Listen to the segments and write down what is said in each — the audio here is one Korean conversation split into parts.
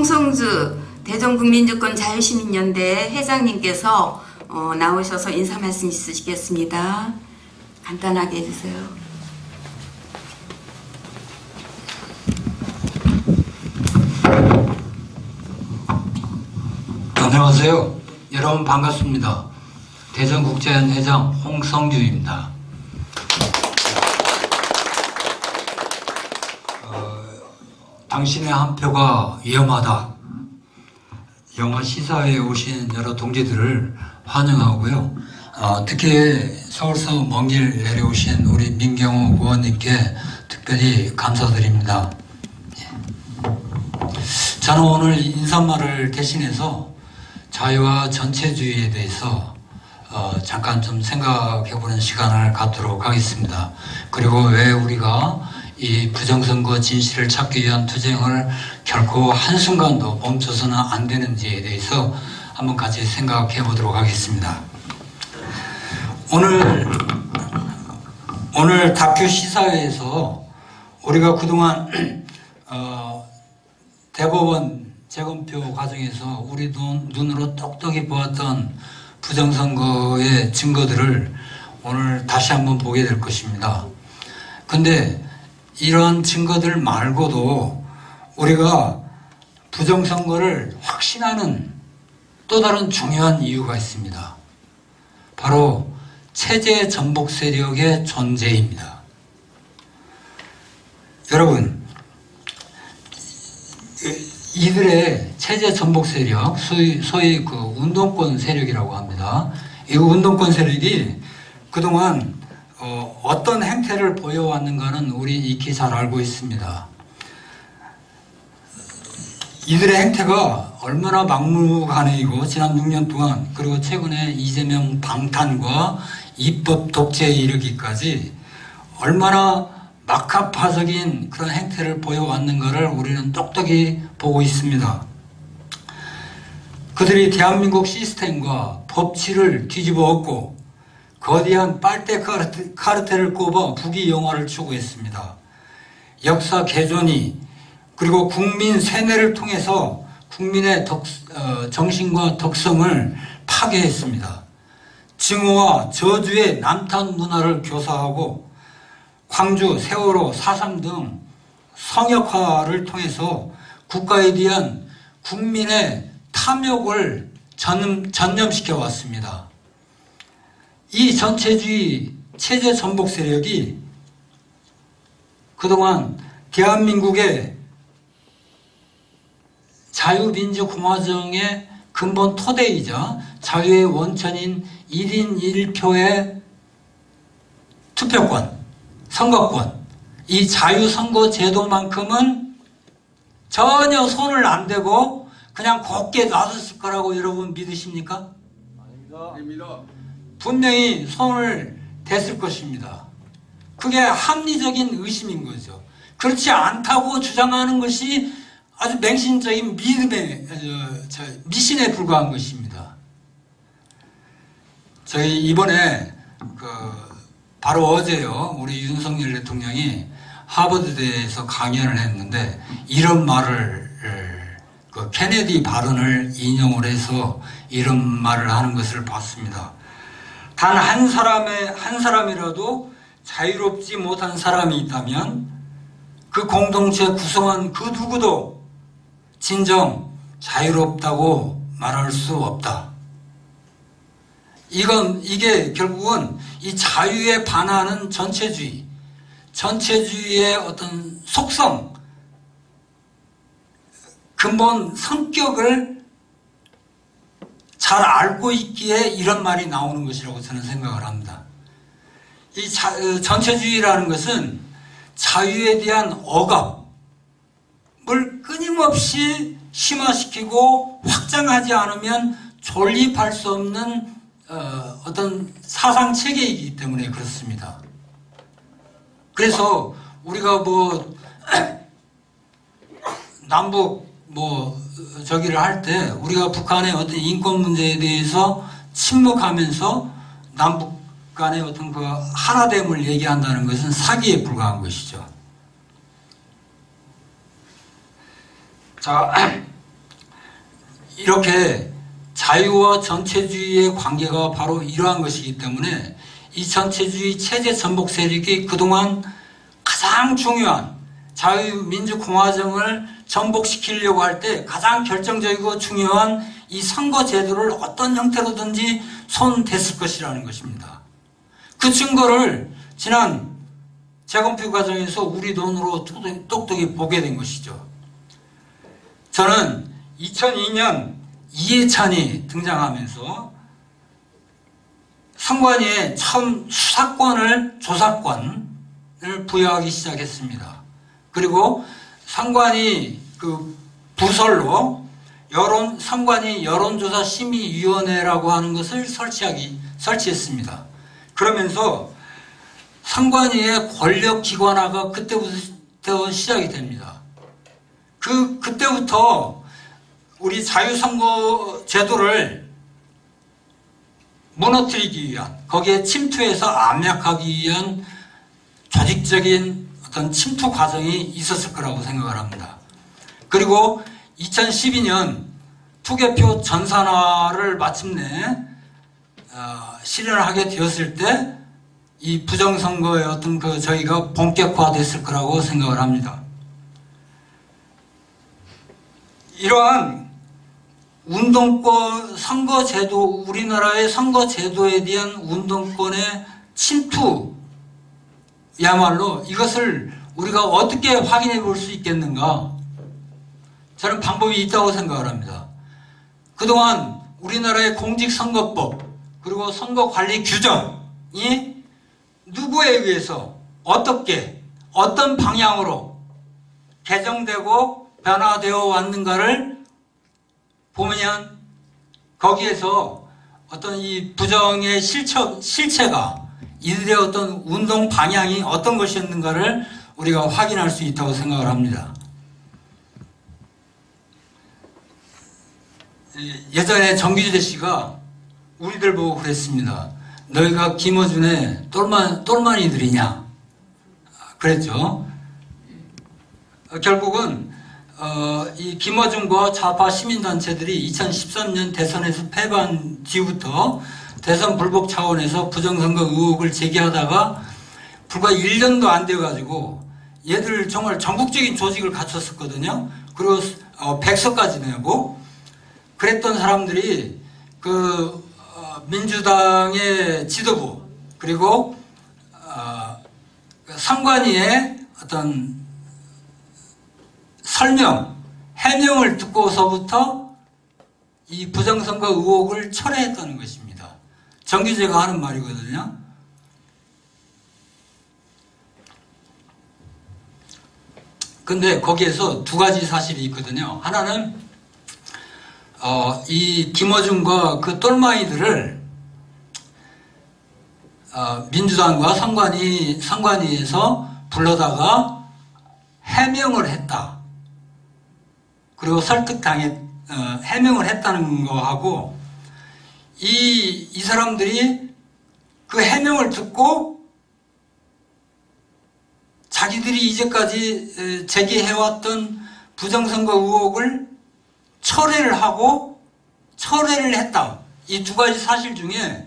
홍성주 대전국민주권자유시민연대 회장님께서 나오셔서 인사 말씀 있으시겠습니다. 간단하게 해주세요. 안녕하세요. 여러분 반갑습니다. 대전국제연 회장 홍성주입니다. 당신의 한 표가 위험하다. 영화 시사회에 오신 여러 동지들을 환영하고요. 특히 서울서 먼 길 내려오신 우리 민경호 의원님께 특별히 감사드립니다. 저는 오늘 인사말을 대신해서 자유와 전체주의에 대해서 잠깐 좀 생각해보는 시간을 갖도록 하겠습니다. 그리고 왜 우리가 이 부정선거 진실을 찾기 위한 투쟁을 결코 한순간도 멈춰서는 안 되는지에 대해서 한번 같이 생각해 보도록 하겠습니다. 오늘 다큐 시사회에서 우리가 그동안 대법원 재검표 과정에서 우리 눈으로 똑똑히 보았던 부정선거의 증거들을 오늘 다시 한번 보게 될 것입니다. 근데 이런 증거들 말고도 우리가 부정선거를 확신하는 또 다른 중요한 이유가 있습니다. 바로 체제 전복 세력의 존재입니다. 여러분, 이들의 체제 전복 세력, 소위 그 운동권 세력이라고 합니다. 이 운동권 세력이 그동안 어떤 행태를 보여왔는가는 우리 익히 잘 알고 있습니다. 이들의 행태가 얼마나 막무가내이고 지난 6년 동안 그리고 최근에 이재명 방탄과 입법 독재에 이르기까지 얼마나 막합파적인 그런 행태를 보여왔는가를 우리는 똑똑히 보고 있습니다. 그들이 대한민국 시스템과 법치를 뒤집어 엎고 거대한 빨대 카르텔을 꼽아 부귀영화를 추구했습니다. 역사 개존이 그리고 국민 세뇌를 통해서 국민의 정신과 덕성을 파괴했습니다. 증오와 저주의 남탄 문화를 교사하고 광주, 세월호, 4.3 등 성역화를 통해서 국가에 대한 국민의 탐욕을 전념시켜 왔습니다. 이 전체주의 체제 전복 세력이 그동안 대한민국의 자유민주공화정의 근본 토대이자 자유의 원천인 1인 1표의 투표권, 선거권, 이 자유선거 제도만큼은 전혀 손을 안 대고 그냥 곱게 놔뒀을 거라고 여러분 믿으십니까? 아닙니다. 분명히 손을 댔을 것입니다. 그게 합리적인 의심인 거죠. 그렇지 않다고 주장하는 것이 아주 맹신적인 미신에 불과한 것입니다. 저희 이번에 바로 어제요, 우리 윤석열 대통령이 하버드대에서 강연을 했는데 이런 말을 케네디 발언을 인용을 해서 이런 말을 하는 것을 봤습니다. 단 한 사람이라도 자유롭지 못한 사람이 있다면 그 공동체 구성원 그 누구도 진정 자유롭다고 말할 수 없다. 이게 결국은 이 자유에 반하는 전체주의의 어떤 속성, 근본 성격을 잘 알고 있기에 이런 말이 나오는 것이라고 저는 생각을 합니다. 이 전체주의라는 것은 자유에 대한 억압을 끊임없이 심화시키고 확장하지 않으면 존립할 수 없는 어떤 사상 체계이기 때문에 그렇습니다. 그래서 우리가 남북 저기를 할 때 우리가 북한의 어떤 인권 문제에 대해서 침묵하면서 남북 간의 어떤 그 하나됨을 얘기한다는 것은 사기에 불과한 것이죠. 자, 이렇게 자유와 전체주의의 관계가 바로 이러한 것이기 때문에 이 전체주의 체제 전복 세력이 그동안 가장 중요한 자유민주공화정을 전복시키려고 할 때 가장 결정적이고 중요한 이 선거제도를 어떤 형태로든지 손댔을 것이라는 것입니다. 그 증거를 지난 재검표 과정에서 우리 눈으로 똑똑히 보게 된 것이죠. 저는 2002년 이해찬이 등장하면서 선관위에 처음 수사권을, 조사권을 부여하기 시작했습니다. 그리고 선관위 그 부설로 선관위 여론조사 심의위원회라고 하는 것을 설치했습니다. 그러면서 선관위의 권력 기관화가 그때부터 시작이 됩니다. 그때부터 우리 자유선거 제도를 무너뜨리기 위한, 거기에 침투해서 압력하기 위한 조직적인 어떤 침투 과정이 있었을 거라고 생각을 합니다. 그리고 2012년 투개표 전산화를 마침내 실현을 하게 되었을 때 이 부정선거의 어떤 저희가 본격화됐을 거라고 생각을 합니다. 이러한 운동권, 선거제도, 우리나라의 선거제도에 대한 운동권의 침투야말로 이것을 우리가 어떻게 확인해 볼 수 있겠는가? 저는 방법이 있다고 생각을 합니다. 그동안 우리나라의 공직선거법 그리고 선거관리 규정이 누구에 의해서 어떻게 어떤 방향으로 개정되고 변화되어 왔는가를 보면 거기에서 어떤 이 부정의 실체가 이들의 어떤 운동 방향이 어떤 것이었는가를 우리가 확인할 수 있다고 생각을 합니다. 예전에 정규재 씨가 우리들 보고 그랬습니다. 너희가 김어준의 똘마니들이냐 그랬죠. 결국은 이 김어준과 좌파 시민단체들이 2013년 대선에서 패배한 뒤부터 대선 불복 차원에서 부정선거 의혹을 제기하다가 불과 1년도 안 돼가지고 얘들 정말 전국적인 조직을 갖췄었거든요. 그리고 백서까지 내고 그랬던 사람들이 민주당의 지도부 그리고 선관위의 어떤 해명을 듣고서부터 이 부정선거 의혹을 철회했다는 것입니다. 정규재가 하는 말이거든요. 근데 거기에서 두 가지 사실이 있거든요. 하나는 이 김어준과 그 똘마이들을 민주당과 선관위에서 불러다가 해명을 했다. 그리고 해명을 했다는 거하고 이 사람들이 그 해명을 듣고 자기들이 이제까지 제기해왔던 부정선거 의혹을 철회를 했다. 이 두 가지 사실 중에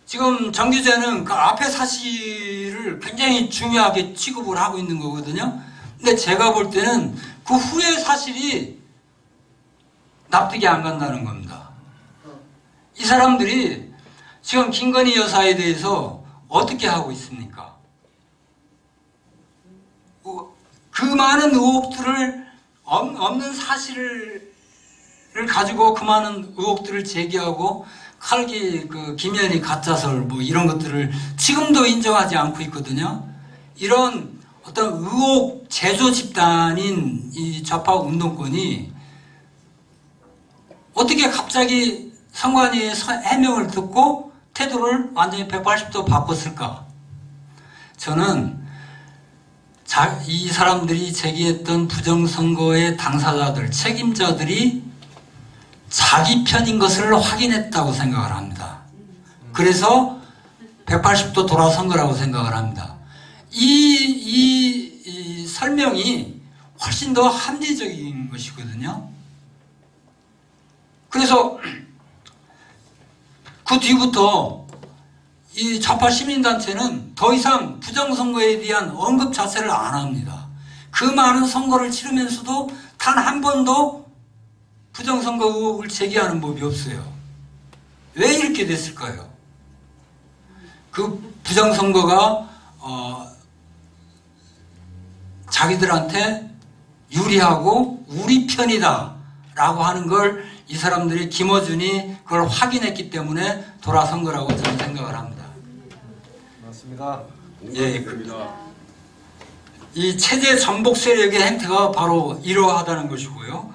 지금 정규재는 그 앞에 사실을 굉장히 중요하게 취급을 하고 있는 거거든요. 근데 제가 볼 때는 그 후의 사실이 납득이 안 간다는 겁니다. 이 사람들이 지금 김건희 여사에 대해서 어떻게 하고 있습니까? 그 많은 의혹들을 없는 사실을 가지고 그 많은 의혹들을 제기하고 김연희 가짜설 이런 것들을 지금도 인정하지 않고 있거든요. 이런 어떤 의혹 제조 집단인 이 좌파 운동권이 어떻게 갑자기 선관위의 해명을 듣고 태도를 완전히 180도 바꿨을까? 저는 이 사람들이 제기했던 부정선거의 당사자들, 책임자들이 자기 편인 것을 확인했다고 생각을 합니다. 그래서 180도 돌아선 거라고 생각을 합니다. 이 설명이 훨씬 더 합리적인 것이거든요. 그래서 그 뒤부터 이 좌파 시민단체는 더 이상 부정선거에 대한 언급 자체를 안 합니다. 그 많은 선거를 치르면서도 단 한 번도 부정선거 의혹을 제기하는 법이 없어요. 왜 이렇게 됐을까요? 그 부정선거가 자기들한테 유리하고 우리 편이다 라고 하는 걸 이 사람들이 김어준이 그걸 확인했기 때문에 돌아선 거라고 저는 생각을 합니다. 맞습니다. 예, 공감됩니다. 이 체제 전복 세력의 행태가 바로 이러하다는 것이고요.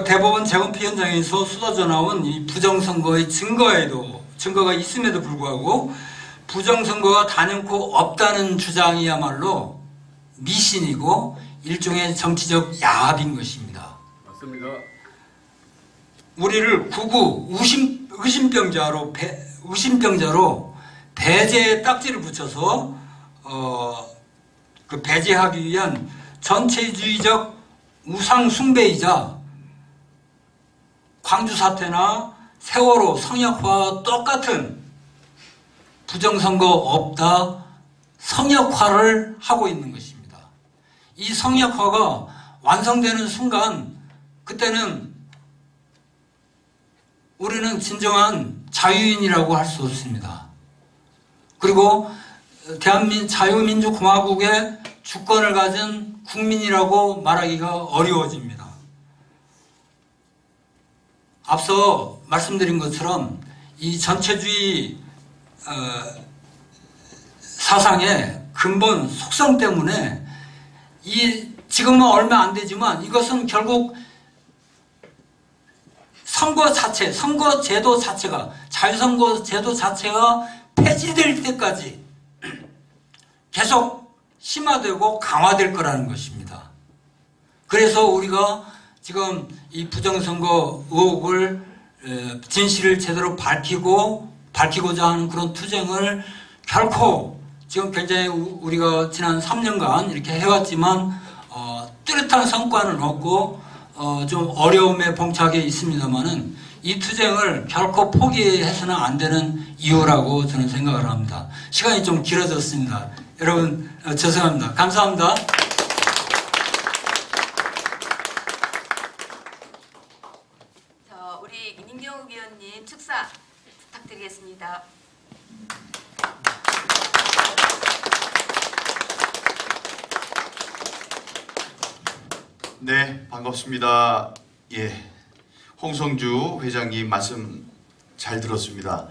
대법원 재검표 현장에서 쏟아져 나온 이 부정선거의 증거가 있음에도 불구하고 부정선거가 단연코 없다는 주장이야말로 미신이고 일종의 정치적 야합인 것입니다. 맞습니다. 우리를 구구 의심병자로 배제의 딱지를 붙여서 그 배제하기 위한 전체주의적 우상 숭배이자 광주 사태나 세월호 성역화와 똑같은 부정선거 없다 성역화를 하고 있는 것입니다. 이 성역화가 완성되는 순간 그때는 우리는 진정한 자유인이라고 할 수 없습니다. 그리고 자유민주공화국의 주권을 가진 국민이라고 말하기가 어려워집니다. 앞서 말씀드린 것처럼 이 전체주의 사상의 근본 속성 때문에 지금은 얼마 안 되지만 이것은 결국 선거제도 자체가 자유선거제도 자체가 폐지될 때까지 계속 심화되고 강화될 거라는 것입니다. 그래서 우리가 지금 이 부정선거 의혹을 진실을 제대로 밝히고자 하는 그런 투쟁을 결코 지금 굉장히 우리가 지난 3년간 이렇게 해왔지만 뚜렷한 성과는 없고 좀 어려움에 봉착해 있습니다만은 이 투쟁을 결코 포기해서는 안 되는 이유라고 저는 생각을 합니다. 시간이 좀 길어졌습니다. 여러분 죄송합니다. 감사합니다. 우리 민경욱 위원님 축사 부탁드리겠습니다. 네, 반갑습니다. 예, 홍성주 회장님 말씀 잘 들었습니다.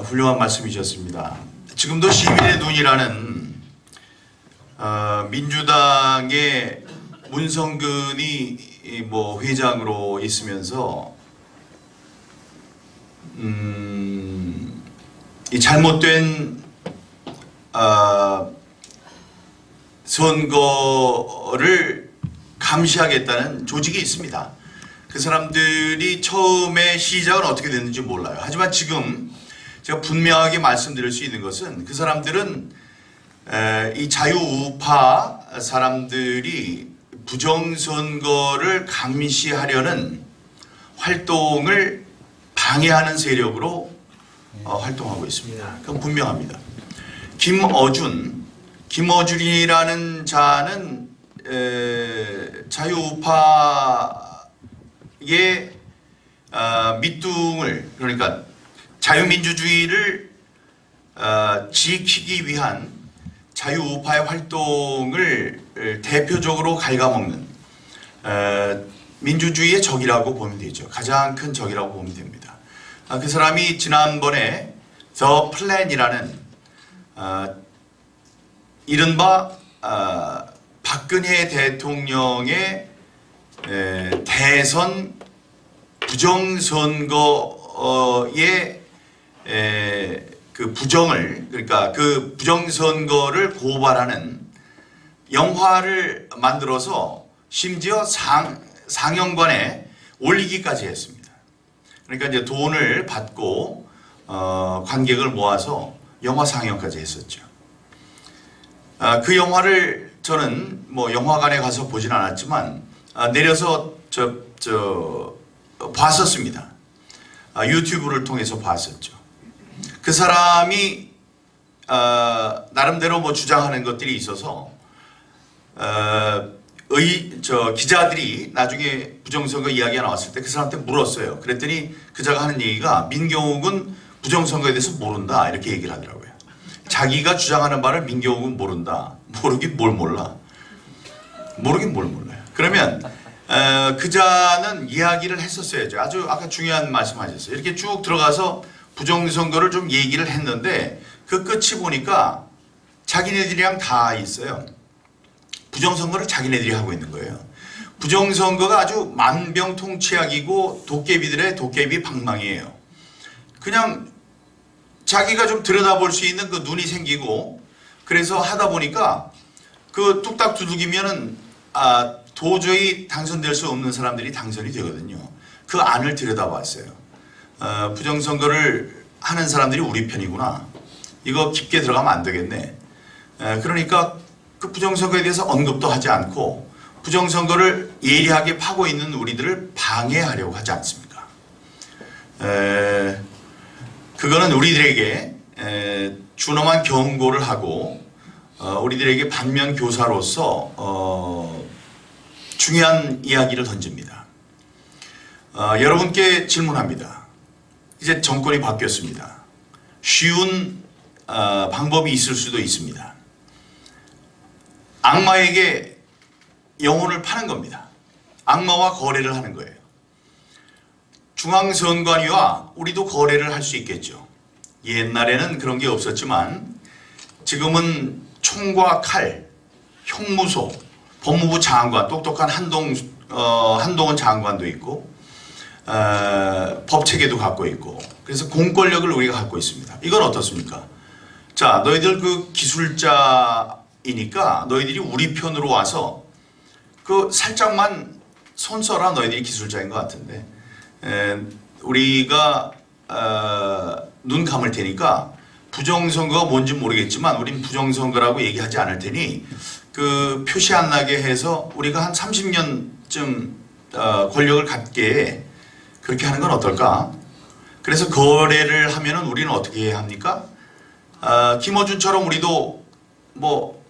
훌륭한 말씀이셨습니다. 지금도 시민의 눈이라는 민주당의 문성근이 회장으로 있으면서 이 잘못된 선거를 감시하겠다는 조직이 있습니다. 그 사람들이 처음에 시작은 어떻게 됐는지 몰라요. 하지만 지금 제가 분명하게 말씀드릴 수 있는 것은 그 사람들은 이 자유우파 사람들이 부정선거를 감시하려는 활동을 방해하는 세력으로 활동하고 있습니다. 그건 분명합니다. 김어준이라는 자는 자유우파의 밑둥을, 그러니까 자유민주주의를 지키기 위한 자유우파의 활동을 대표적으로 갉아먹는 민주주의의 적이라고 보면 되죠. 가장 큰 적이라고 보면 됩니다. 그 사람이 지난번에 더 플랜이라는 이른바 박근혜 대통령의 대선 부정선거의 그 부정을, 그러니까 그 부정선거를 고발하는 영화를 만들어서 심지어 상영관에 올리기까지 했습니다. 그러니까 이제 돈을 받고 관객을 모아서 영화 상영까지 했었죠. 그 영화를 저는 영화관에 가서 보진 않았지만 내려서 봤었습니다. 유튜브를 통해서 봤었죠. 그 사람이 나름대로 뭐 주장하는 것들이 있어서 기자들이 나중에 부정선거 이야기가 나왔을 때 그 사람한테 물었어요. 그랬더니 그자가 하는 얘기가 민경욱은 부정선거에 대해서 모른다 이렇게 얘기를 하더라고요. 자기가 주장하는 바를 민경욱은 모른다. 모르긴 뭘 몰라. 모르긴 뭘 몰라요. 그러면 그자는 이야기를 했었어야죠. 아주 아까 중요한 말씀하셨어요. 이렇게 쭉 들어가서 부정선거를 좀 얘기를 했는데 그 끝이 보니까 자기네들이랑 다 있어요. 부정선거를 자기네들이 하고 있는 거예요. 부정선거가 아주 만병통치약이고 도깨비들의 도깨비 방망이에요. 그냥 자기가 좀 들여다볼 수 있는 그 눈이 생기고 그래서 하다 보니까 그 뚝딱 두들기면은 도저히 당선될 수 없는 사람들이 당선이 되거든요. 그 안을 들여다봤어요. 부정선거를 하는 사람들이 우리 편이구나. 이거 깊게 들어가면 안 되겠네. 그러니까 그 부정선거에 대해서 언급도 하지 않고 부정선거를 예리하게 파고 있는 우리들을 방해하려고 하지 않습니까? 그거는 우리들에게 준엄한 경고를 하고 우리들에게 반면 교사로서 중요한 이야기를 던집니다. 여러분께 질문합니다. 이제 정권이 바뀌었습니다. 쉬운 방법이 있을 수도 있습니다. 악마에게 영혼을 파는 겁니다. 악마와 거래를 하는 거예요. 중앙선관위와 우리도 거래를 할 수 있겠죠. 옛날에는 그런 게 없었지만 지금은 총과 칼, 형무소, 법무부 장관, 똑똑한 한동훈 장관도 있고 법체계도 갖고 있고 그래서 공권력을 우리가 갖고 있습니다. 이건 어떻습니까? 자, 너희들 그 기술자이니까 너희들이 우리 편으로 와서 그 살짝만 손 써라. 너희들이 기술자인 것 같은데 우리가 눈 감을 테니까 부정선거가 뭔지 모르겠지만 우린 부정선거라고 얘기하지 않을 테니 그 표시 안 나게 해서 우리가 한 30년쯤 권력을 갖게 그렇게 하는 건 어떨까? 그래서 거래를 하면은 우리는 어떻게 해야 합니까? 김어준처럼 우리도 뭐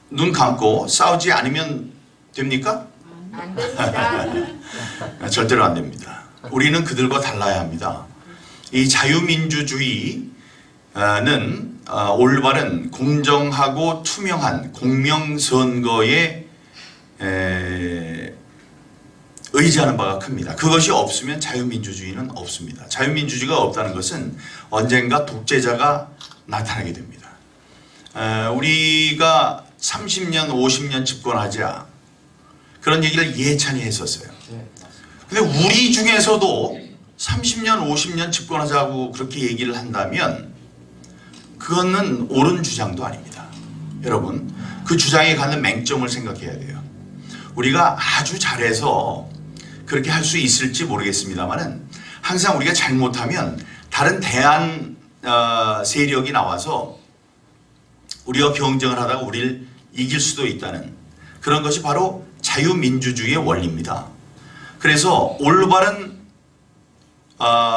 눈 감고 싸우지 않으면 됩니까? 안 됩니다. 절대로 안 됩니다. 우리는 그들과 달라야 합니다. 이 자유민주주의는 올바른 공정하고 투명한 공명선거에 의지하는 바가 큽니다. 그것이 없으면 자유민주주의는 없습니다. 자유민주주의가 없다는 것은 언젠가 독재자가 나타나게 됩니다. 우리가 30년, 50년 집권하자 그런 얘기를 예찬히 했었어요. 근데 우리 중에서도 30년, 50년 집권하자고 그렇게 얘기를 한다면 그거는 옳은 주장도 아닙니다. 여러분, 그 주장에 갖는 맹점을 생각해야 돼요. 우리가 아주 잘해서 그렇게 할 수 있을지 모르겠습니다만은 항상 우리가 잘못하면 다른 대안 세력이 나와서 우리와 경쟁을 하다가 우리를 이길 수도 있다는 그런 것이 바로 자유민주주의의 원리입니다. 그래서 올바른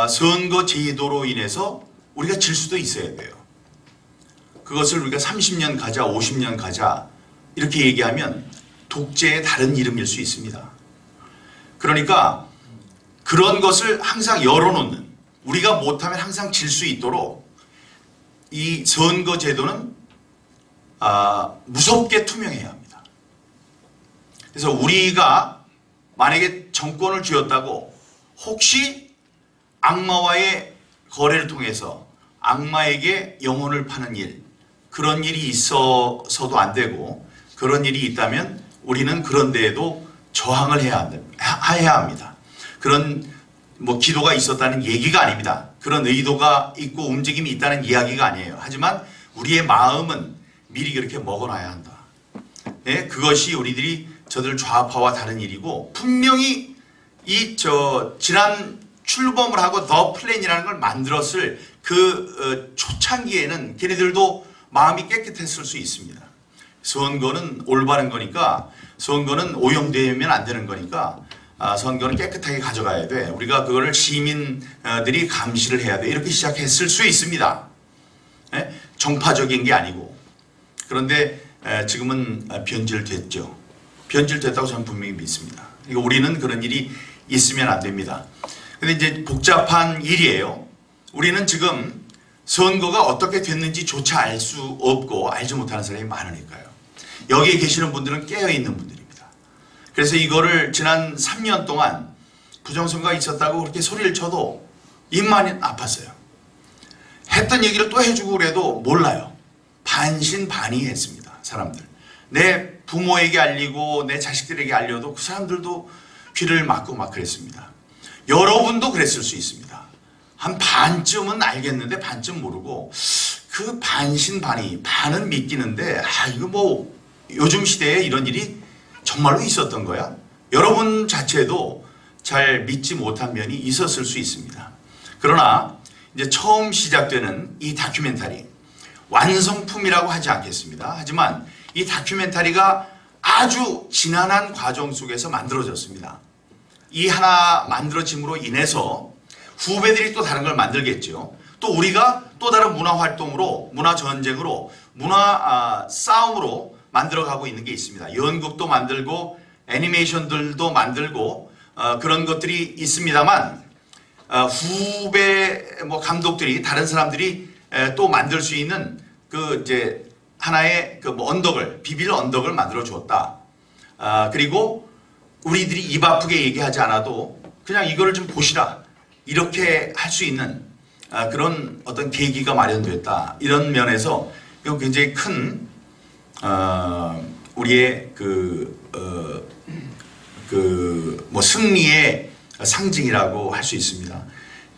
선거 제도로 인해서 우리가 질 수도 있어야 돼요. 그것을 우리가 30년 가자, 50년 가자 이렇게 얘기하면 독재의 다른 이름일 수 있습니다. 그러니까 그런 것을 항상 열어놓는 우리가 못하면 항상 질 수 있도록 이 선거 제도는 무섭게 투명해야 합니다. 그래서 우리가 만약에 정권을 쥐었다고 혹시 악마와의 거래를 통해서 악마에게 영혼을 파는 일 그런 일이 있어서도 안 되고 그런 일이 있다면 우리는 그런 데에도 저항을 해야 합니다. 그런 뭐 기도가 있었다는 얘기가 아닙니다. 그런 의도가 있고 움직임이 있다는 이야기가 아니에요. 하지만 우리의 마음은 미리 그렇게 먹어놔야 한다. 예? 그것이 우리들이 저들 좌파와 다른 일이고 분명히 지난 출범을 하고 더 플랜이라는 걸 만들었을 그 초창기에는 걔네들도 마음이 깨끗했을 수 있습니다. 선거는 올바른 거니까 선거는 오염되면 안 되는 거니까 선거는 깨끗하게 가져가야 돼. 우리가 그거를 시민들이 감시를 해야 돼. 이렇게 시작했을 수 있습니다. 정파적인 게 아니고. 그런데 지금은 변질됐죠. 변질됐다고 저는 분명히 믿습니다. 이거 우리는 그런 일이 있으면 안 됩니다. 근데 이제 복잡한 일이에요. 우리는 지금 선거가 어떻게 됐는지조차 알 수 없고 알지 못하는 사람이 많으니까요. 여기에 계시는 분들은 깨어있는 분들입니다. 그래서 이거를 지난 3년 동안 부정선거가 있었다고 그렇게 소리를 쳐도 입만 아팠어요. 했던 얘기를 또 해주고 그래도 몰라요. 반신반의했습니다. 사람들. 내 부모에게 알리고 내 자식들에게 알려도 그 사람들도 귀를 막고 막 그랬습니다. 여러분도 그랬을 수 있습니다. 한 반쯤은 알겠는데 반쯤 모르고 그 반신반의, 반은 믿기는데 이거 뭐 요즘 시대에 이런 일이 정말로 있었던 거야? 여러분 자체도 잘 믿지 못한 면이 있었을 수 있습니다. 그러나 이제 처음 시작되는 이 다큐멘터리, 완성품이라고 하지 않겠습니다. 하지만 이 다큐멘터리가 아주 지난한 과정 속에서 만들어졌습니다. 이 하나 만들어짐으로 인해서 후배들이 또 다른 걸 만들겠죠. 또 우리가 또 다른 문화 활동으로, 문화 전쟁으로, 문화 싸움으로 만들어가고 있는 게 있습니다. 연극도 만들고 애니메이션들도 만들고 그런 것들이 있습니다만 후배 감독들이, 다른 사람들이 또 만들 수 있는 그 이제 하나의 그 언덕을, 비빌 언덕을 만들어 주었다. 그리고 우리들이 입 아프게 얘기하지 않아도 그냥 이거를 좀 보시라, 이렇게 할 수 있는 그런 어떤 계기가 마련됐다. 이런 면에서 이거 굉장히 큰 우리의 승리의 상징이라고 할 수 있습니다.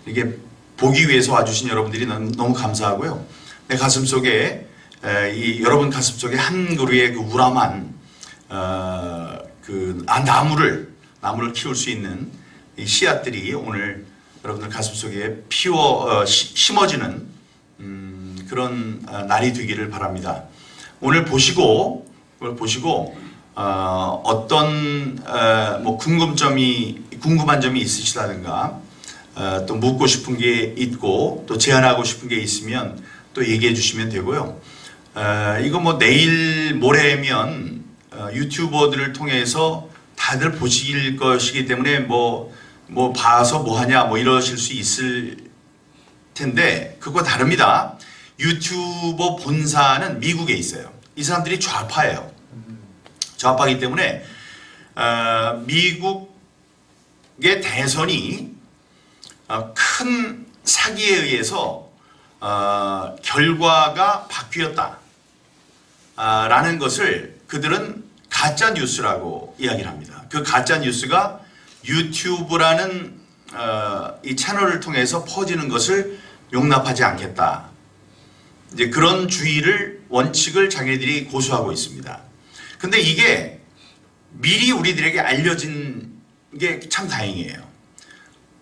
이게 보기 위해서 와주신 여러분들이 너무 감사하고요. 내 가슴 속에 여러분 가슴 속에 한 그루의 그 우람한 나무를 키울 수 있는 이 씨앗들이 오늘 여러분들 가슴 속에 심어지는 그런 날이 되기를 바랍니다. 오늘 보시고 어떤 궁금한 점이 있으시다든가 또 묻고 싶은 게 있고 또 제안하고 싶은 게 있으면 또 얘기해 주시면 되고요. 이거 내일 모레면 유튜버들을 통해서 다들 보실 것이기 때문에 봐서 뭐하냐 이러실 수 있을 텐데 그거 다릅니다. 유튜버 본사는 미국에 있어요. 이 사람들이 좌파예요. 좌파이기 때문에 미국의 대선이 큰 사기에 의해서 결과가 바뀌었다 라는 것을 그들은 가짜 뉴스라고 이야기를 합니다. 그 가짜 뉴스가 유튜브라는 이 채널을 통해서 퍼지는 것을 용납하지 않겠다. 이제 그런 원칙을 자기들이 고수하고 있습니다. 근데 이게 미리 우리들에게 알려진 게 참 다행이에요.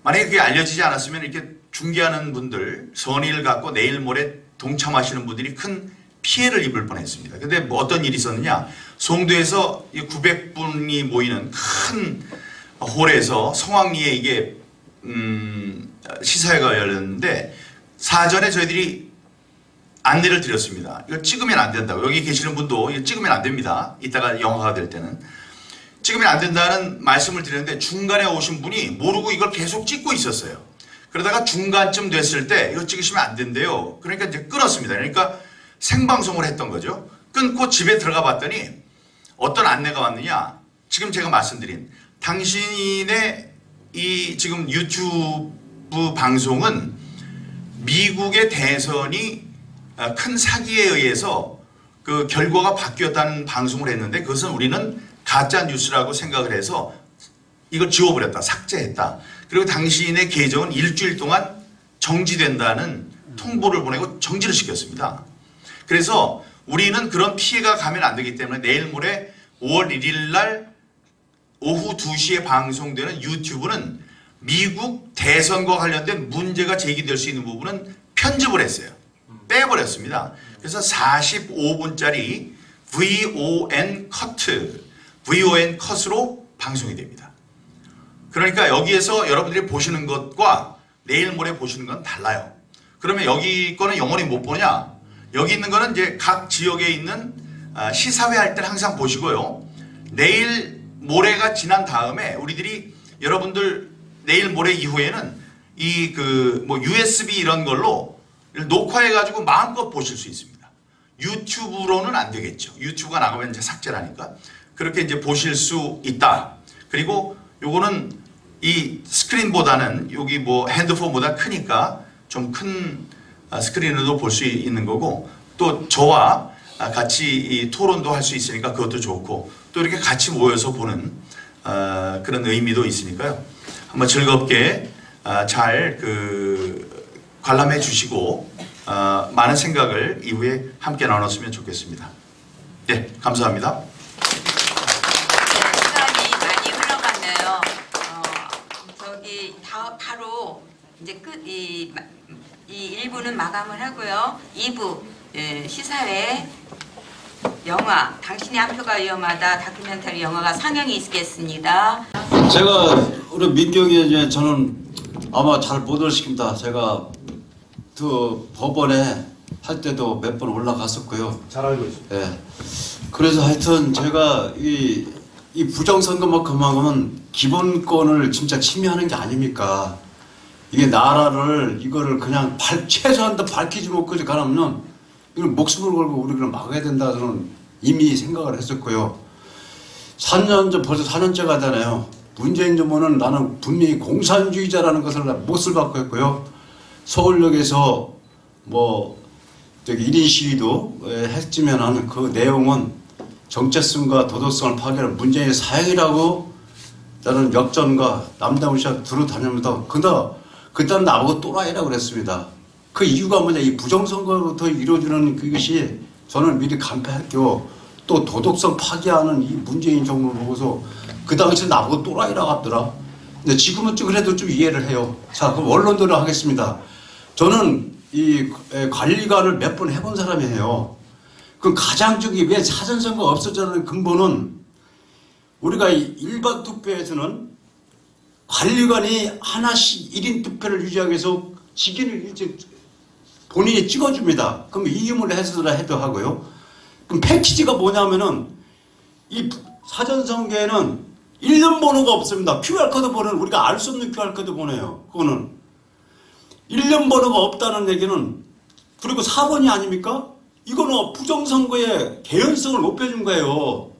만약에 그게 알려지지 않았으면 이렇게 중계하는 분들, 선의를 갖고 내일 모레 동참하시는 분들이 큰 피해를 입을 뻔했습니다. 근데 어떤 일이 있었느냐? 송도에서 900분이 모이는 큰 홀에서 성황리에 이게 시사회가 열렸는데 사전에 저희들이 안내를 드렸습니다. 이거 찍으면 안 된다고. 여기 계시는 분도 이거 찍으면 안 됩니다. 이따가 영화가 될 때는. 찍으면 안 된다는 말씀을 드렸는데 중간에 오신 분이 모르고 이걸 계속 찍고 있었어요. 그러다가 중간쯤 됐을 때 이거 찍으시면 안 된대요. 그러니까 이제 끊었습니다. 그러니까 생방송을 했던 거죠. 끊고 집에 들어가 봤더니 어떤 안내가 왔느냐. 지금 제가 말씀드린 당신의 이 지금 유튜브 방송은 미국의 대선이 큰 사기에 의해서 그 결과가 바뀌었다는 방송을 했는데 그것은 우리는 가짜 뉴스라고 생각을 해서 이걸 지워버렸다. 삭제했다. 그리고 당신의 계정은 일주일 동안 정지된다는 통보를 보내고 정지를 시켰습니다. 그래서 우리는 그런 피해가 가면 안 되기 때문에 내일 모레 5월 1일 날 오후 2시에 방송되는 유튜브는 미국 대선과 관련된 문제가 제기될 수 있는 부분은 편집을 했어요. 빼버렸습니다. 그래서 45분짜리 VON 컷, VON 컷으로 방송이 됩니다. 그러니까 여기에서 여러분들이 보시는 것과 내일 모레 보시는 건 달라요. 그러면 여기 거는 영원히 못 보냐? 여기 있는 거는 이제 각 지역에 있는 시사회 할 때는 항상 보시고요. 내일 모레가 지난 다음에 우리들이 여러분들 내일 모레 이후에는 이 뭐 USB 이런 걸로 녹화해 가지고 마음껏 보실 수 있습니다. 유튜브로는 안 되겠죠. 유튜브가 나가면 이제 삭제라니까. 그렇게 이제 보실 수 있다. 그리고 요거는 이 스크린보다는 여기 뭐 핸드폰보다 크니까 좀 큰 스크린으로도 볼 수 있는 거고, 또 저와 같이 이 토론도 할 수 있으니까 그것도 좋고, 또 이렇게 같이 모여서 보는 그런 의미도 있으니까요. 한번 즐겁게 잘 관람해 주시고 많은 생각을 이후에 함께 나눴으면 좋겠습니다. 네, 감사합니다. 시간이 많이 흘러갔네요. 바로 이제 이 1부는 마감을 하고요. 2부 시사회 영화 당신의 한 표가 위험하다 다큐멘터리 영화가 상영이 있겠습니다. 제가 우리 민경이 저는 아마 잘 못 시킵니다. 제가 그 법원에 할 때도 몇 번 올라갔었고요. 잘 알고 있습니다. 예. 그래서 하여튼 제가 이 부정선거만큼은 기본권을 진짜 침해하는 게 아닙니까? 이게 나라를 이거를 그냥 최소한도 밝히지 못하지 가면 이걸 목숨을 걸고 우리를 막아야 된다 저는 이미 생각을 했었고요. 4년 전 벌써 4년째가 되네요. 문재인 정부는 나는 분명히 공산주의자라는 것을 못을 받고 했고요. 서울역에서 뭐 저기 1인 시위도 했지만 그 내용은 정체성과 도덕성을 파괴하는 문재인의 사형이라고 나는 역전과 남다무시와 두루 다니면서 그때는 나보고 또라이라고 그랬습니다. 그 이유가 뭐냐, 이 부정선거로부터 이루어지는 그것이 저는 미리 간파했고 또 도덕성 파괴하는 이 문재인 정부를 보고서 그 당시 나보고 또라이라고 하더라. 근데 지금은 좀 그래도 좀 이해를 해요. 자, 그럼 언론대로 하겠습니다. 저는 이 관리관을 몇 번 해본 사람이에요. 그 가장 왜 사전선거 없어지는 근본은 우리가 일반 투표에서는 관리관이 하나씩 1인 투표를 유지하기 위해서 직인을 본인이 찍어줍니다. 그럼 이임을 해도 하고요. 그럼 패키지가 뭐냐면은 이 사전선거에는 1년 번호가 없습니다. QR코드 번호는 우리가 알 수 없는 QR코드 번호예요. 그거는 1년 번호가 없다는 얘기는, 그리고 4번이 아닙니까? 이거는 부정선거의 개연성을 높여준 거예요.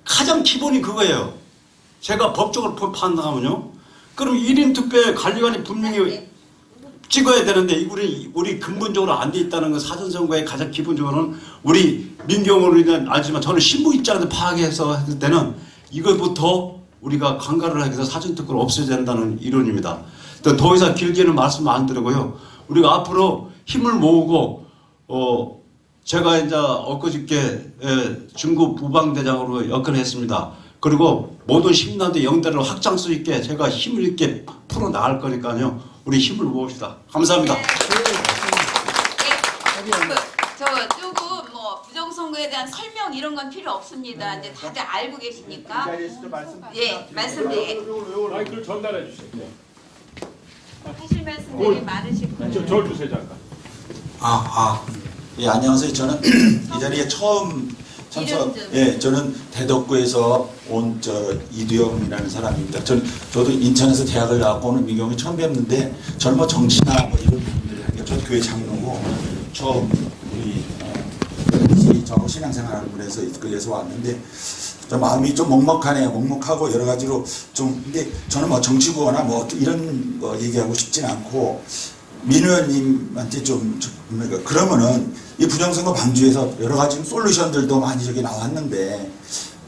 가장 기본이 그거예요. 제가 법적으로 판단하면요. 그럼 1인 투표에 관리관이 분명히 찍어야 되는데 우리 근본적으로 안 돼 있다는 건 사전선거의 가장 기본적으로는 우리 민경으로는 알지만 저는 신부 입장에서 파악해서 했을 때는 이것부터 우리가 강가를 하기 위해서 사전투표를 없애야 된다는 이론입니다. 더 이상 길게는 말씀 안 드리고요. 우리가 앞으로 힘을 모으고 제가 이제 엊그저께 중국 부방대장으로 역할했습니다. 그리고 모든 시민단체 영대를 확장수 있게 제가 힘을 있게 풀어나갈 거니까요. 우리 힘을 모읍시다. 감사합니다. 저 조금 뭐 부정선거에 대한 설명 이런 건 필요 없습니다. 이제 다들 알고 계시니까. 예, 말씀드리. 마이크를 전달해 주세요. 하실 말씀 되게 많으실 거예요. 저 주세요 잠깐. 예, 안녕하세요. 저는 이 자리에 처음 참석. 예, 저는 대덕구에서 온 이두영이라는 사람입니다. 저도 인천에서 대학을 나왔고 오늘 민경이 처음 뵙는데 저는 뭐 정치나 뭐 이런 부분들이 아니라 저 교회 장로고 처음 우리 신앙생활하는 분에서 그래서 왔는데 좀 마음이 좀 먹먹하네요. 먹먹하고 여러 가지로 좀. 근데 저는 뭐 정치구호나 뭐 이런 거 얘기하고 싶진 않고 민 의원님한테 그러면은 이 부정선거 방지에서 여러 가지 솔루션들도 많이 저기 나왔는데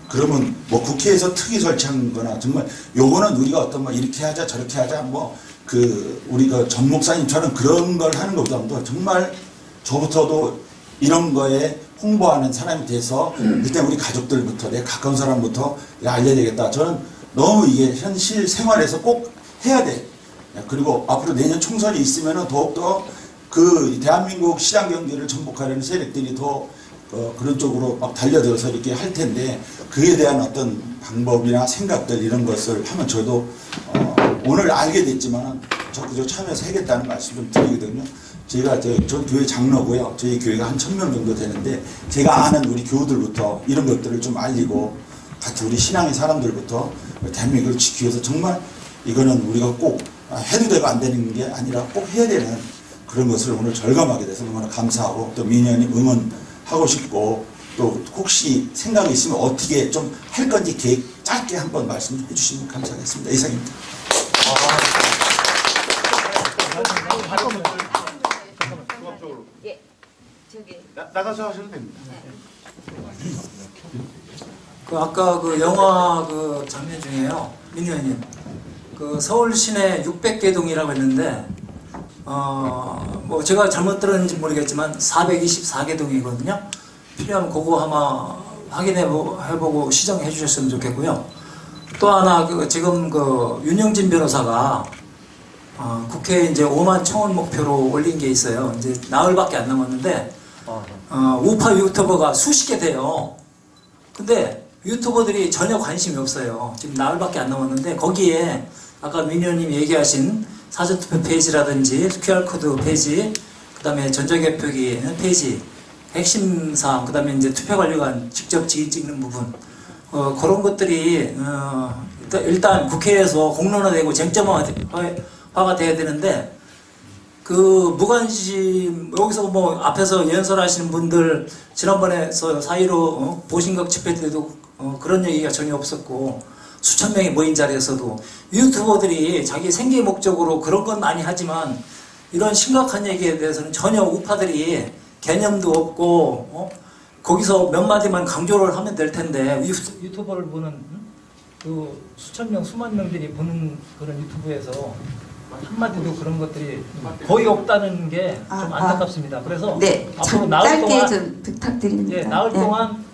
그러면 뭐 국회에서 특위 설치한 거나 정말 요거는 우리가 어떤 뭐 이렇게 하자 저렇게 하자 뭐 우리가 전 목사님처럼 그런 걸 하는 것보다도 정말 저부터도 이런 거에 홍보하는 사람이 돼서 일단 우리 가족들부터 내 가까운 사람부터 알려야 되겠다. 저는 너무 이게 현실 생활에서 꼭 해야 돼. 그리고 앞으로 내년 총선이 있으면 더욱더 그 대한민국 시장 경제를 전복하려는 세력들이 더 그런 쪽으로 막 달려들어서 이렇게 할 텐데 그에 대한 어떤 방법이나 생각들 이런 것을 하면 저도 오늘 알게 됐지만 저 그저 참여해서 하겠다는 말씀 좀 드리거든요. 제가 전 교회 장로고요. 저희 교회가 한 1000명 정도 되는데 제가 아는 우리 교우들부터 이런 것들을 좀 알리고 같이 우리 신앙의 사람들부터 대한민국을 지키기 위해서 정말 이거는 우리가 꼭 해도 되고 안 되는 게 아니라 꼭 해야 되는 그런 것을 오늘 절감하게 돼서 너무나 감사하고 또 민현님 응원하고 싶고 또 혹시 생각이 있으면 어떻게 좀 할 건지 계획 짧게 한번 말씀해 주시면 감사하겠습니다. 이상입니다. 예, 저기 나가서 하셔도 됩니다. 그 아까 그 영화 그 장면 중에요, 민 의원님, 그 서울 시내 600개 동이라고 했는데 뭐 제가 잘못 들었는지 모르겠지만 424개 동이거든요. 필요하면 그거 아마 해보고 시정해 주셨으면 좋겠고요. 또 하나 그 지금 그 윤영진 변호사가 국회에 이제 5만 청원 목표로 올린 게 있어요. 이제 나흘밖에 안 남았는데 우파 유튜버가 수십 개 돼요. 근데 유튜버들이 전혀 관심이 없어요. 지금 나흘밖에 안 남았는데 거기에 아까 민 의원님 얘기하신 사전투표 페이지라든지 QR코드 페이지, 그 다음에 전자개표기 페이지, 핵심 사항, 그 다음에 이제 투표관리관 직접 지휘 찍는 부분, 그런 것들이 일단 국회에서 공론화되고 쟁점화가 돼야 되는데 그 무관심, 여기서 뭐 앞에서 연설하시는 분들 지난번에서 사이로 보신각 집회 때도 그런 얘기가 전혀 없었고 수천 명이 모인 자리에서도 유튜버들이 자기 생계 목적으로 그런 건 많이 하지만 이런 심각한 얘기에 대해서는 전혀 우파들이 개념도 없고 거기서 몇 마디만 강조를 하면 될 텐데 유튜버를 보는 그 수천 명 수만 명들이 보는 그런 유튜브에서 한마디도 그런 것들이 거의 없다는 게 좀 안타깝습니다. 그래서 네, 앞으로 나흘 짧게 동안 좀 부탁드립니다. 예, 나흘 동안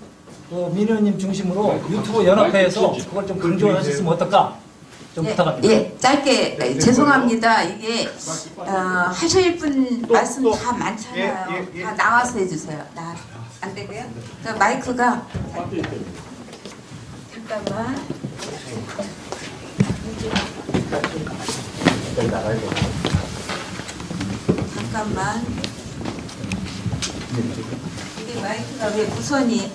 그 민 의원님 중심으로 유튜브 연합회에서 그걸 좀 강조하셨으면 어떨까 좀 부탁합니다. 예, 짧게 죄송합니다. 이게 하실 분 말씀 다 많잖아요. 다 나와서 해주세요. 안 되고요. 마이크가 잠깐만. 잠깐만. 이게 마이크가 왜 무선이?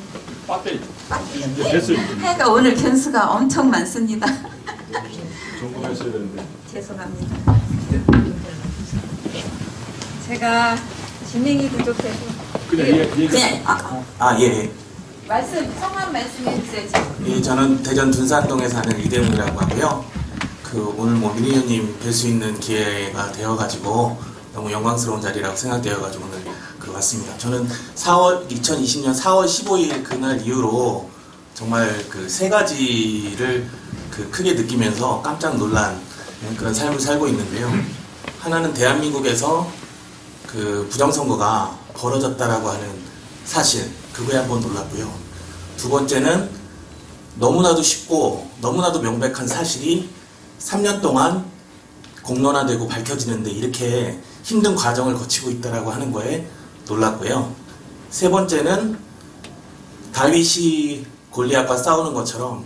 배터리. 해가 오늘 견수가 엄청 많습니다. 점검했어야 되는데. 죄송합니다. 제가 진행이 부족해서 그냥 예. 말씀 성함 말씀해 주세요. 예, 저는 대전 둔산동에 사는 이대웅이라고 하고요. 그 오늘 뭐 민 의원님 뵐 수 있는 기회가 되어가지고 너무 영광스러운 자리라고 생각되어가지고 오늘 왔습니다. 저는 2020년 4월 15일 그날 이후로 정말 그 세 가지를 크게 느끼면서 깜짝 놀란 그런 삶을 살고 있는데요. 하나는 대한민국에서 그 부정선거가 벌어졌다라고 하는 사실, 그거에 한번 놀랐고요. 두 번째는 너무나도 쉽고 너무나도 명백한 사실이 3년 동안 공론화되고 밝혀지는데 이렇게 힘든 과정을 거치고 있다라고 하는 거에 놀랐고요. 세 번째는 다윗이 골리앗과 싸우는 것처럼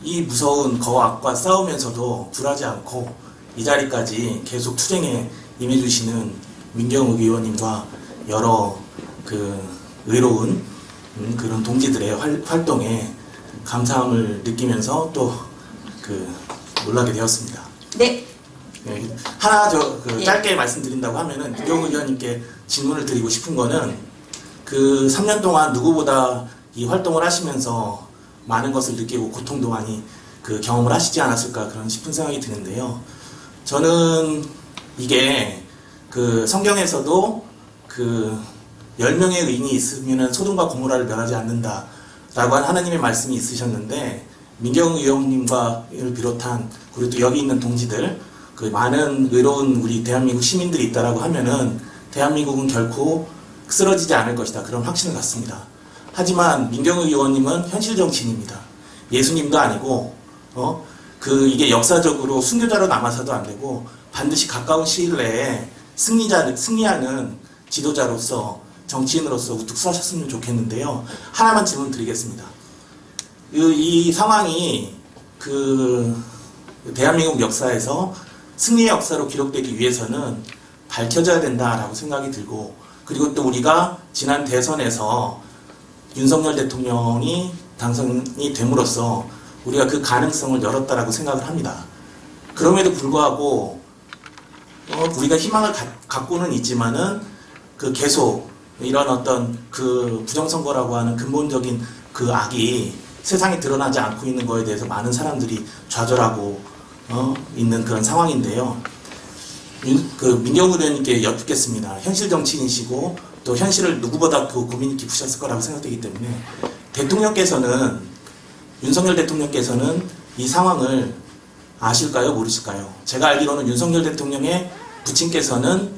이 무서운 거악과 싸우면서도 굴하지 않고 이 자리까지 계속 투쟁에 임해주시는 민경욱 의원님과 여러 그 의로운 그런 동지들의 활동에 감사함을 느끼면서 또 놀라게 되었습니다. 네. 네, 하나 짧게 말씀드린다고 하면은 민경욱 의원님께 질문을 드리고 싶은 거는 그 3년 동안 누구보다 이 활동을 하시면서 많은 것을 느끼고 고통도 많이 경험을 하시지 않았을까 그런 싶은 생각이 드는데요. 저는 이게 성경에서도 10명의 의인이 있으면 소돔과 고모라를 멸하지 않는다라고 한 하나님의 말씀이 있으셨는데 민경욱 의원님과를 비롯한 그리고 또 여기 있는 동지들 많은 의로운 우리 대한민국 시민들이 있다라고 하면은 대한민국은 결코 쓰러지지 않을 것이다 그런 확신을 갖습니다. 하지만 민경욱 의원님은 현실 정치인입니다. 예수님도 아니고 이게 역사적으로 순교자로 남아서도 안 되고 반드시 가까운 시일 내에 승리하는 지도자로서 정치인으로서 우뚝 서셨으면 좋겠는데요. 하나만 질문 드리겠습니다. 이 상황이 그 대한민국 역사에서 승리의 역사로 기록되기 위해서는 밝혀져야 된다라고 생각이 들고, 그리고 또 우리가 지난 대선에서 윤석열 대통령이 당선이 됨으로써 우리가 그 가능성을 열었다라고 생각을 합니다. 그럼에도 불구하고 우리가 희망을 갖고는 있지만은 그 계속 이런 어떤 그 부정선거라고 하는 근본적인 그 악이 세상에 드러나지 않고 있는 거에 대해서 많은 사람들이 좌절하고 있는 그런 상황인데요. 그 민경우 의원님께 여쭙겠습니다. 현실 정치인이시고 또 현실을 누구보다 그 고민이 깊으셨을 거라고 생각되기 때문에 대통령께서는, 윤석열 대통령께서는 이 상황을 아실까요? 모르실까요? 제가 알기로는 윤석열 대통령의 부친께서는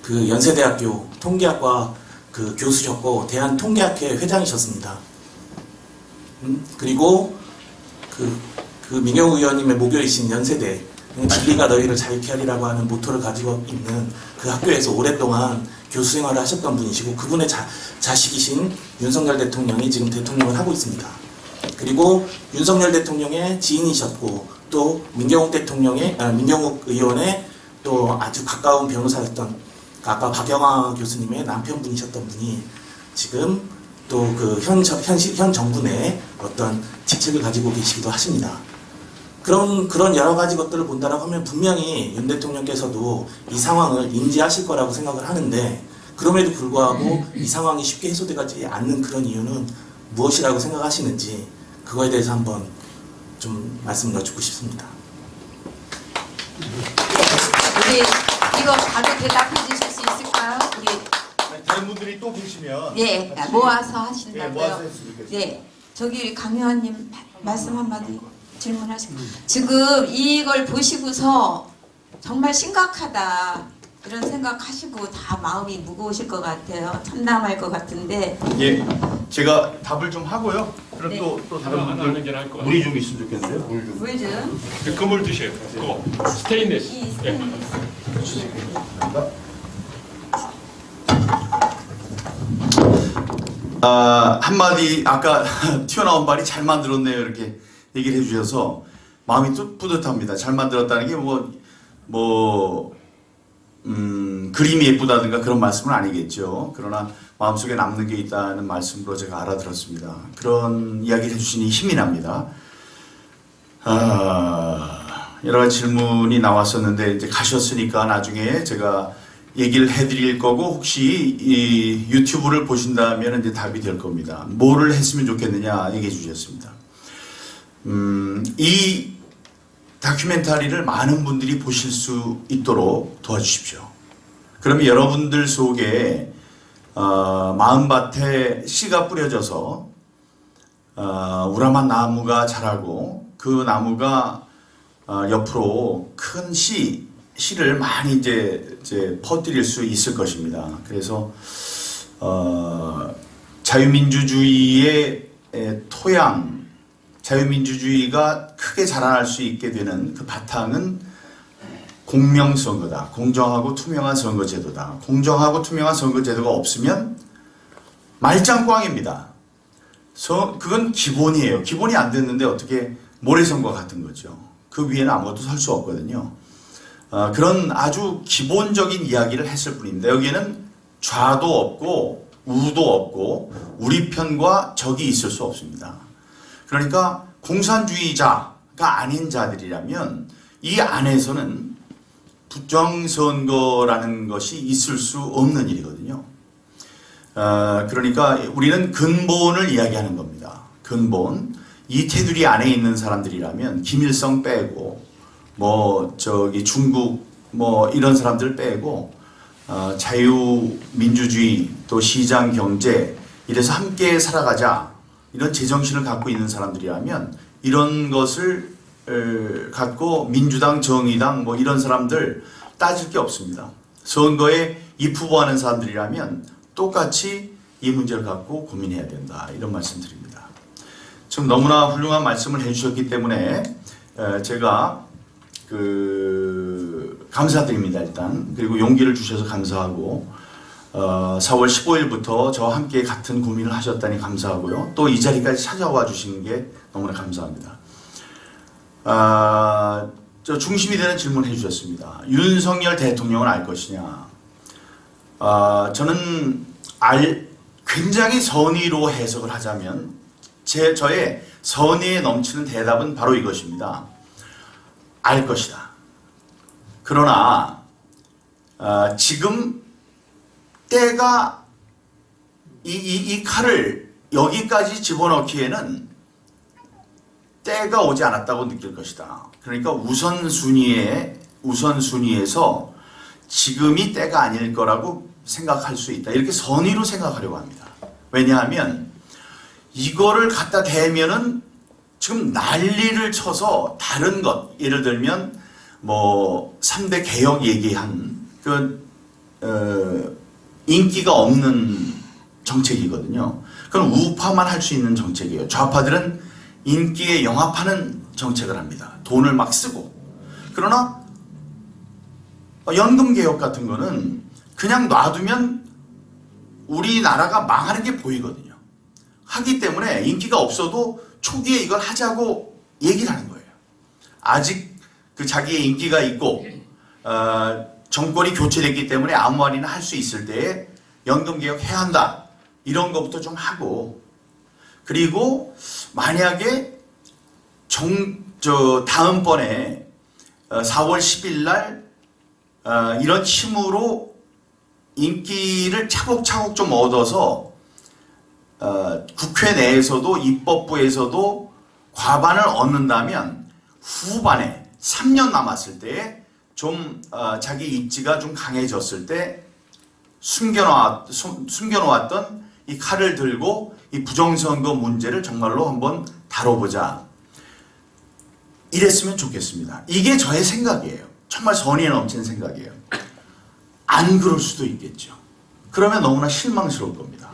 그 연세대학교 통계학과 그 교수셨고 대한통계학회 회장이셨습니다. 그리고 그 민경우 의원님의 모교이신 연세대 진리가 너희를 자유케 하리라고 하는 모토를 가지고 있는 그 학교에서 오랫동안 교수 생활을 하셨던 분이시고, 그분의 자식이신 윤석열 대통령이 지금 대통령을 하고 있습니다. 그리고 윤석열 대통령의 지인이셨고 또 민경욱 의원의 또 아주 가까운 변호사였던 아까 박영하 교수님의 남편분이셨던 분이 지금 또 그 현 정부 내 어떤 직책을 가지고 계시기도 하십니다. 그런 여러 가지 것들을 본다라고 하면 분명히 윤 대통령께서도 이 상황을 인지하실 거라고 생각을 하는데, 그럼에도 불구하고 이 상황이 쉽게 해소되지 않는 그런 이유는 무엇이라고 생각하시는지 그거에 대해서 한번 좀 말씀을 여쭙고 싶습니다. 우리 이거 바로 대답해 주실 수 있을까요? 우리 다른 분들이 또 계시면 예, 같이, 모아서 하신다고요. 예, 모아서 했으면 좋겠습니다. 예, 저기 강 의원님 말씀 한마디 질문하시고, 지금 이걸 보시고서 정말 심각하다 이런 생각하시고 다 마음이 무거우실 것 같아요. 참담할 것 같은데. 예, 제가 답을 좀 하고요. 그럼 네. 또 다른 분들 물이 좀 있으면 좋겠는데요. 물 좀. 왜 좀? 그 물 드세요. 그거 스테인리스. 이 예. 한마디 아까 튀어나온 말이 잘 만들었네요 이렇게 얘기를 해주셔서 마음이 또 뿌듯합니다. 잘 만들었다는 게 그림이 예쁘다든가 그런 말씀은 아니겠죠. 그러나 마음속에 남는 게 있다는 말씀으로 제가 알아들었습니다. 그런 이야기를 해주시니 힘이 납니다. 여러 가지 질문이 나왔었는데 이제 가셨으니까 나중에 제가 얘기를 해드릴 거고, 혹시 이 유튜브를 보신다면 이제 답이 될 겁니다. 뭐를 했으면 좋겠느냐 얘기해 주셨습니다. 이 다큐멘터리를 많은 분들이 보실 수 있도록 도와주십시오. 그러면 여러분들 속에 마음밭에 씨가 뿌려져서 우람한 나무가 자라고, 그 나무가 옆으로 큰 씨를 많이 이제 퍼뜨릴 수 있을 것입니다. 그래서 자유민주주의의 토양, 자유민주주의가 크게 자라날 수 있게 되는 그 바탕은 공명선거다. 공정하고 투명한 선거제도다. 공정하고 투명한 선거제도가 없으면 말짱꽝입니다. 그건 기본이에요. 기본이 안 됐는데 어떻게 모래선거 같은 거죠. 그 위에는 아무것도 설 수 없거든요. 그런 아주 기본적인 이야기를 했을 뿐입니다. 여기에는 좌도 없고 우도 없고 우리 편과 적이 있을 수 없습니다. 그러니까 공산주의자가 아닌 자들이라면 이 안에서는 부정선거라는 것이 있을 수 없는 일이거든요. 그러니까 우리는 근본을 이야기하는 겁니다. 근본. 이 테두리 안에 있는 사람들이라면 김일성 빼고 중국 이런 사람들 빼고 자유민주주의 또 시장경제 이래서 함께 살아가자 이런 제정신을 갖고 있는 사람들이라면 이런 것을 갖고 민주당, 정의당 이런 사람들 따질 게 없습니다. 선거에 입후보하는 사람들이라면 똑같이 이 문제를 갖고 고민해야 된다 이런 말씀 드립니다. 지금 너무나 훌륭한 말씀을 해주셨기 때문에 제가 감사드립니다 일단. 그리고 용기를 주셔서 감사하고 4월 15일부터 저와 함께 같은 고민을 하셨다니 감사하고요. 또 이 자리까지 찾아와 주시는 게 너무나 감사합니다. 저 중심이 되는 질문 해주셨습니다. 윤석열 대통령은 알 것이냐? 저는 굉장히 선의로 해석을 하자면 저의 선의에 넘치는 대답은 바로 이것입니다. 알 것이다. 그러나 지금 때가 이 칼을 여기까지 집어넣기에는 때가 오지 않았다고 느낄 것이다. 그러니까 우선순위에서 지금이 때가 아닐 거라고 생각할 수 있다. 이렇게 선의로 생각하려고 합니다. 왜냐하면 이거를 갖다 대면은 지금 난리를 쳐서 다른 것, 예를 들면 뭐 3대 개혁 얘기한 인기가 없는 정책이거든요. 그건 우파만 할 수 있는 정책이에요. 좌파들은 인기에 영합하는 정책을 합니다. 돈을 막 쓰고. 그러나 연금개혁 같은 거는 그냥 놔두면 우리나라가 망하는 게 보이거든요. 하기 때문에 인기가 없어도 초기에 이걸 하자고 얘기를 하는 거예요. 아직 그 자기의 인기가 있고 정권이 교체됐기 때문에 아무 말이나 할 수 있을 때에 연금개혁 해야 한다. 이런 것부터 좀 하고, 그리고 만약에 다음번에 4월 10일 날 이런 힘으로 인기를 차곡차곡 좀 얻어서 국회 내에서도 입법부에서도 과반을 얻는다면 후반에 3년 남았을 때에 좀 자기 입지가 좀 강해졌을 때 숨겨놓았던 이 칼을 들고 이 부정선거 문제를 정말로 한번 다뤄보자. 이랬으면 좋겠습니다. 이게 저의 생각이에요. 정말 선의에 넘치는 생각이에요. 안 그럴 수도 있겠죠. 그러면 너무나 실망스러울 겁니다.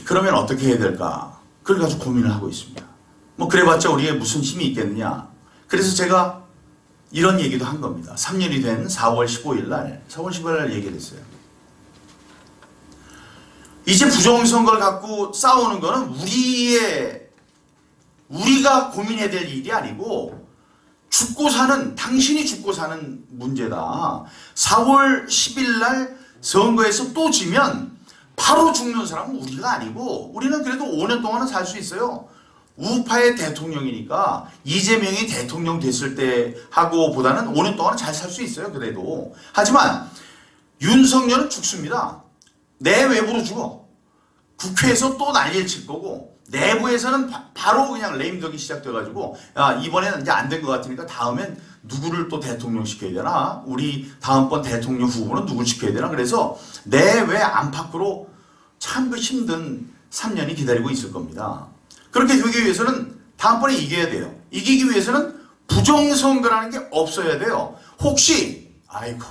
그러면 어떻게 해야 될까? 그걸 가지고 고민을 하고 있습니다. 뭐 그래봤자 우리에 무슨 힘이 있겠느냐. 그래서 제가 이런 얘기도 한 겁니다. 3년이 된 4월 15일 날 얘기를 했어요. 이제 부정선거를 갖고 싸우는 거는 우리가 고민해야 될 일이 아니고 당신이 죽고 사는 문제다. 4월 10일 날 선거에서 또 지면 바로 죽는 사람은 우리가 아니고, 우리는 그래도 5년 동안은 살 수 있어요. 우파의 대통령이니까 이재명이 대통령 됐을 때 하고보다는 5년 동안은 잘 살 수 있어요. 그래도. 하지만 윤석열은 죽습니다. 내외부로 죽어. 국회에서 또 난리를 칠 거고, 내부에서는 바로 그냥 레임덕이 시작돼가지고, 야, 이번에는 이제 안 된 것 같으니까 다음엔 누구를 또 대통령 시켜야 되나? 우리 다음번 대통령 후보는 누굴 시켜야 되나? 그래서 내외 안팎으로 참 그 힘든 3년이 기다리고 있을 겁니다. 그렇게 되기 위해서는 다음번에 이겨야 돼요. 이기기 위해서는 부정선거라는 게 없어야 돼요. 혹시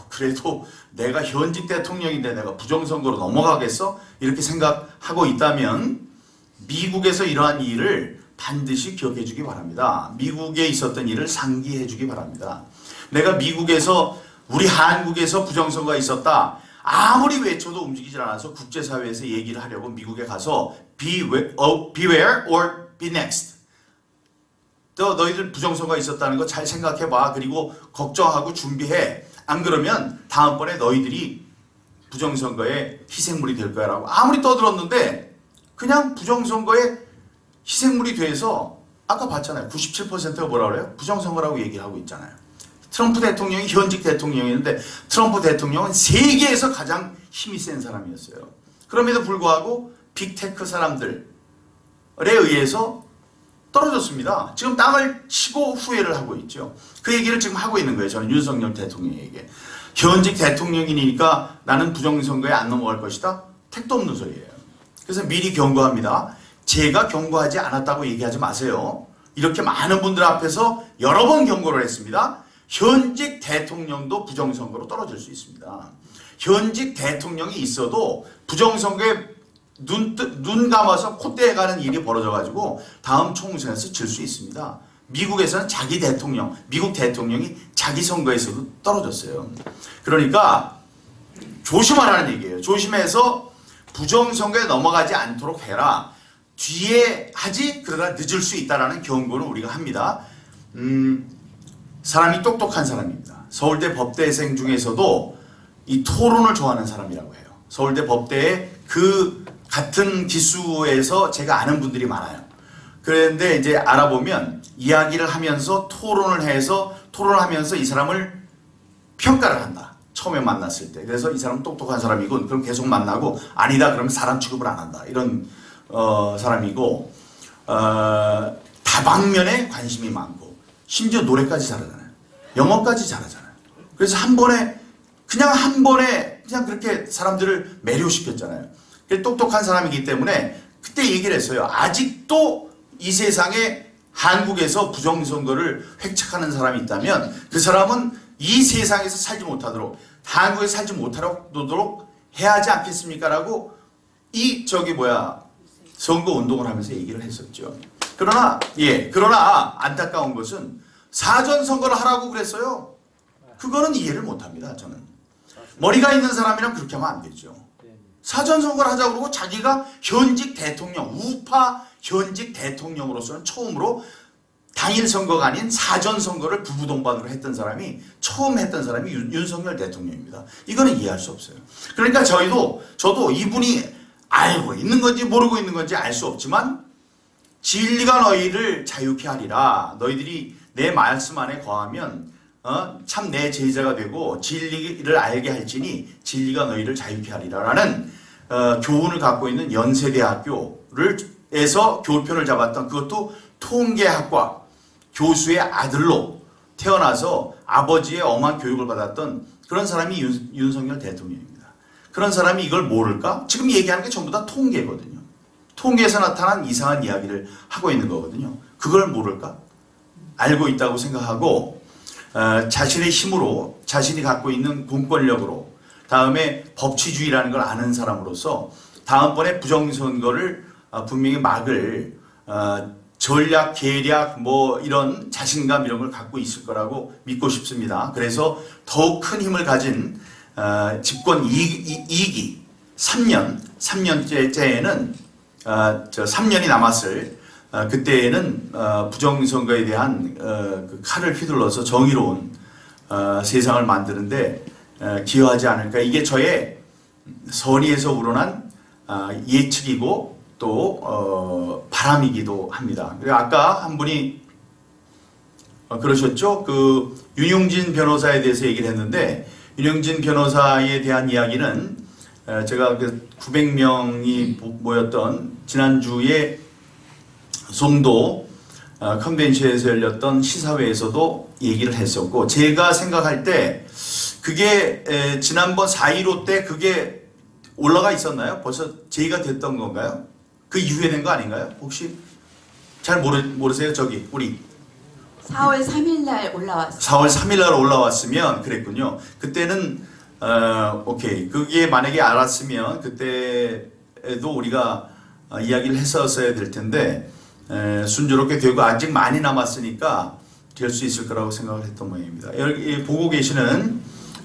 그래도 내가 현직 대통령인데 내가 부정선거로 넘어가겠어? 이렇게 생각하고 있다면 미국에서 이러한 일을 반드시 기억해 주기 바랍니다. 미국에 있었던 일을 상기해 주기 바랍니다. 내가 미국에서, 우리 한국에서 부정선거가 있었다. 아무리 외쳐도 움직이질 않아서 국제사회에서 얘기를 하려고 미국에 가서 beware or be next. 너희들 부정선거가 있었다는 거 잘 생각해봐. 그리고 걱정하고 준비해. 안 그러면 다음번에 너희들이 부정선거의 희생물이 될 거야 라고 아무리 떠들었는데 그냥 부정선거의 희생물이 돼서, 아까 봤잖아요. 97%가 뭐라 그래요? 부정선거라고 얘기를 하고 있잖아요. 트럼프 대통령이 현직 대통령이었는데 트럼프 대통령은 세계에서 가장 힘이 센 사람이었어요. 그럼에도 불구하고 빅테크 사람들에 의해서 떨어졌습니다. 지금 땅을 치고 후회를 하고 있죠. 그 얘기를 지금 하고 있는 거예요. 저는 윤석열 대통령에게. 현직 대통령이니까 나는 부정선거에 안 넘어갈 것이다? 택도 없는 소리예요. 그래서 미리 경고합니다. 제가 경고하지 않았다고 얘기하지 마세요. 이렇게 많은 분들 앞에서 여러 번 경고를 했습니다. 현직 대통령도 부정선거로 떨어질 수 있습니다. 현직 대통령이 있어도 부정선거에 눈 감아서 콧대에 가는 일이 벌어져가지고 다음 총선에서 질 수 있습니다. 미국에서는 미국 대통령이 자기 선거에서도 떨어졌어요. 그러니까 조심하라는 얘기예요. 조심해서 부정선거에 넘어가지 않도록 해라. 뒤에 하지 그러다 늦을 수 있다라는 경고를 우리가 합니다. 사람이 똑똑한 사람입니다. 서울대 법대생 중에서도 이 토론을 좋아하는 사람이라고 해요. 서울대 법대에 그 같은 기수에서 제가 아는 분들이 많아요. 그런데 이제 알아보면 이야기를 하면서 토론을 해서 토론을 하면서 이 사람을 평가를 한다. 처음에 만났을 때. 그래서 이 사람은 똑똑한 사람이고 그럼 계속 만나고 아니다 그러면 사람 취급을 안 한다. 이런 사람이고 다방면에 관심이 많고 심지어 노래까지 잘하잖아요. 영어까지 잘하잖아요. 그래서 한 번에 그냥 그렇게 사람들을 매료시켰잖아요. 똑똑한 사람이기 때문에 그때 얘기를 했어요. 아직도 이 세상에 한국에서 부정선거를 획책하는 사람이 있다면 그 사람은 이 세상에서 살지 못하도록 한국에서 살지 못하도록 해야 하지 않겠습니까? 라고 선거 운동을 하면서 얘기를 했었죠. 그러나 안타까운 것은 사전선거를 하라고 그랬어요. 그거는 이해를 못합니다. 저는 머리가 있는 사람이랑 그렇게 하면 안 되죠. 사전선거를 하자고 그러고 자기가 현직 대통령, 우파 현직 대통령으로서는 처음으로 당일 선거가 아닌 사전선거를 부부동반으로 했던 사람이 처음 했던 사람이 윤석열 대통령입니다. 이거는 이해할 수 없어요. 그러니까 저도 이분이 알고 있는 건지 모르고 있는 건지 알 수 없지만 진리가 너희를 자유케 하리라. 너희들이 내 말씀 안에 거하면 참 내 제자가 되고 진리를 알게 할지니 진리가 너희를 자유케 하리라라는 교훈을 갖고 있는 연세대학교에서 교편을 잡았던 그것도 통계학과 교수의 아들로 태어나서 아버지의 엄한 교육을 받았던 그런 사람이 윤석열 대통령입니다. 그런 사람이 이걸 모를까? 지금 얘기하는 게 전부 다 통계거든요. 통계에서 나타난 이상한 이야기를 하고 있는 거거든요. 그걸 모를까? 알고 있다고 생각하고 자신의 힘으로 자신이 갖고 있는 공권력으로 다음에 법치주의라는 걸 아는 사람으로서 다음번에 부정선거를 분명히 막을 전략, 계략 이런 자신감 이런 걸 갖고 있을 거라고 믿고 싶습니다. 그래서 더욱 큰 힘을 가진 집권 2기 3년째에는 3년이 남았을 그때에는 부정선거에 대한 그 칼을 휘둘러서 정의로운 세상을 만드는데 기여하지 않을까. 이게 저의 선의에서 우러난 예측이고 또 바람이기도 합니다. 그리고 아까 한 분이 그러셨죠. 그 윤용진 변호사에 대해서 얘기를 했는데 윤용진 변호사에 대한 이야기는 제가 그 900명이 모였던 지난주에 송도 컨벤션에서 열렸던 시사회에서도 얘기를 했었고 제가 생각할 때 그게 지난번 4.15 때 그게 올라가 있었나요? 벌써 제의가 됐던 건가요? 그 이후에 된 거 아닌가요? 혹시 잘 모르세요? 우리 4월 3일 날 올라왔어요. 4월 3일 날 올라왔으면 그랬군요. 그때는 오케이. 그게 만약에 알았으면 그때도 우리가 이야기를 했었어야 될 텐데 순조롭게 되고 아직 많이 남았으니까 될 수 있을 거라고 생각을 했던 모양입니다. 여기 보고 계시는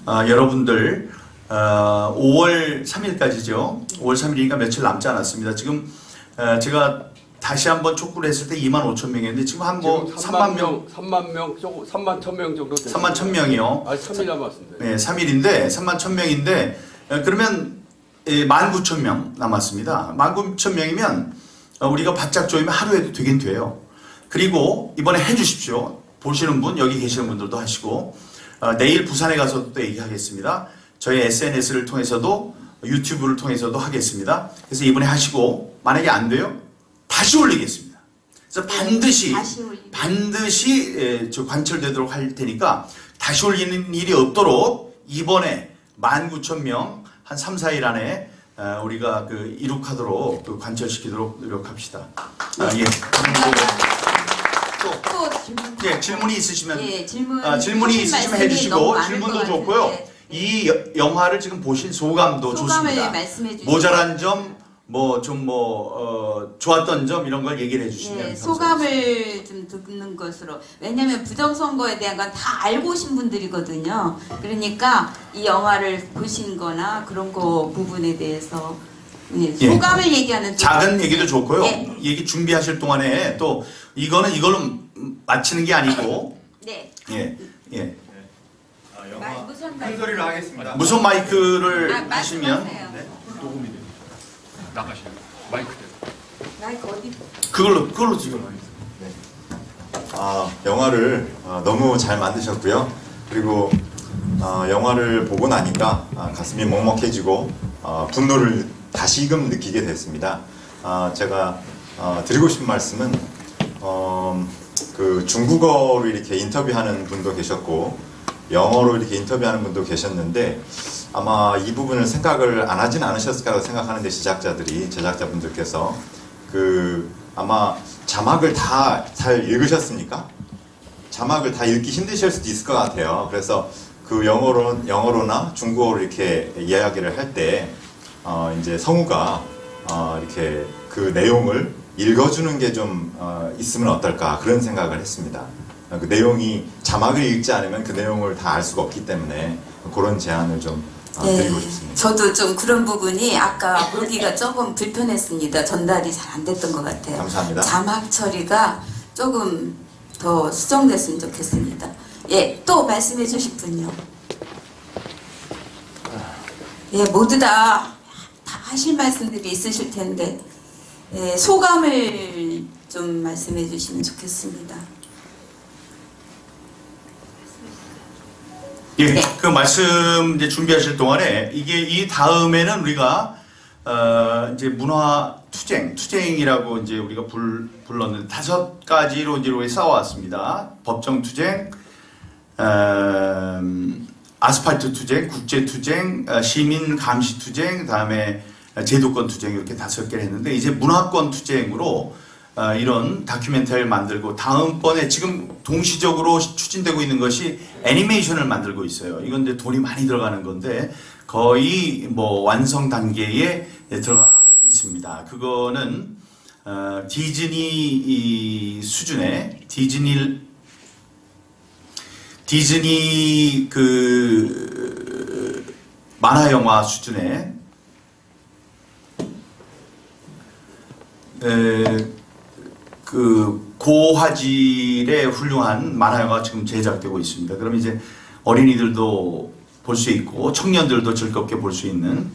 여러분들 5월 3일까지죠. 5월 3일이니까 며칠 남지 않았습니다. 지금 제가 다시 한번 촉구를 했을 때 25,000명이었는데 지금 한 3만 명, 3만 1,000명 정도 됐어요. 3만 1,000명이요. 3일 남았습니다. 네, 3일인데 3만 1,000명인데 그러면 19,000명 남았습니다. 19,000명이면 우리가 바짝 조이면 하루에도 되긴 돼요. 그리고 이번에 해주십시오. 보시는 분, 여기 계시는 분들도 하시고 내일 부산에 가서도 또 얘기하겠습니다. 저희 SNS를 통해서도 유튜브를 통해서도 하겠습니다. 그래서 이번에 하시고 만약에 안 돼요? 다시 올리겠습니다. 그래서 반드시 관철되도록 할 테니까 다시 올리는 일이 없도록 이번에 19,000명 한 3, 4일 안에 우리가 이룩하도록 관철시키도록 노력합시다. 예. 또 질문이 있으시면 질문이 있으시면 해주시고 질문도 좋고요. 이 영화를 지금 보신 소감도 좋습니다. 말씀해 주시죠. 모자란 점 뭐 좀 좋았던 점 이런 걸 얘기를 해주시면 예, 감사하겠습니다. 소감을 좀 듣는 것으로. 왜냐하면 부정선거에 대한 건 다 알고 오신 분들이거든요. 그러니까 이 영화를 보신 거나 그런 거 부분에 대해서 예, 예. 소감을 얘기하는 작은 얘기도 좋고요. 예. 얘기 준비하실 동안에 또 이걸로 마치는 게 아니고 네. 예. 무슨 큰 소리로 하겠습니다. 무선 마이크를 하시면 말씀하세요. 녹음이 돼요. 나가시는 마이크 대고. 마이크 어디? 그걸로 지금 영화를 너무 잘 만드셨고요. 그리고 영화를 보고 나니까 가슴이 먹먹해지고 분노를 다시금 느끼게 됐습니다. 제가 드리고 싶은 말씀은 그 중국어로 이렇게 인터뷰하는 분도 계셨고 영어로 이렇게 인터뷰하는 분도 계셨는데 아마 이 부분을 생각을 안 하진 않으셨을까 생각하는데 제작자분들께서 아마 자막을 다 잘 읽으셨습니까? 자막을 다 읽기 힘드실 수도 있을 것 같아요. 그래서 그 영어로나 중국어로 이렇게 이야기를 할 때 이제 성우가 이렇게 그 내용을 읽어주는 게 좀 있으면 어떨까 그런 생각을 했습니다. 그 내용이 자막을 읽지 않으면 그 내용을 다 알 수가 없기 때문에 그런 제안을 좀 드리고 싶습니다. 저도 좀 그런 부분이 아까 보기가 조금 불편했습니다. 전달이 잘 안 됐던 것 같아요. 감사합니다. 자막 처리가 조금 더 수정됐으면 좋겠습니다. 예, 또 말씀해 주실 분요. 예, 모두 다 하실 말씀들이 있으실 텐데 예, 소감을 좀 말씀해 주시면 좋겠습니다. 예, 네. 그 말씀 이제 준비하실 동안에 이 다음에는 우리가 이제 문화 투쟁이라고 이제 우리가 불렀는데 5가지로 이제 싸워왔습니다. 법정 투쟁, 아스팔트 투쟁, 국제 투쟁, 시민 감시 투쟁, 그다음에 제도권 투쟁 이렇게 5개를 했는데 이제 문화권 투쟁으로 이런 다큐멘터리를 만들고 다음번에 지금 동시적으로 추진되고 있는 것이 애니메이션을 만들고 있어요. 이건 이제 돈이 많이 들어가는 건데 거의 뭐 완성 단계에 들어가 있습니다. 그거는 디즈니 수준의 디즈니 그 만화 영화 수준의 그 고화질의 훌륭한 만화 영화가 지금 제작되고 있습니다. 그럼 이제 어린이들도 볼 수 있고 청년들도 즐겁게 볼 수 있는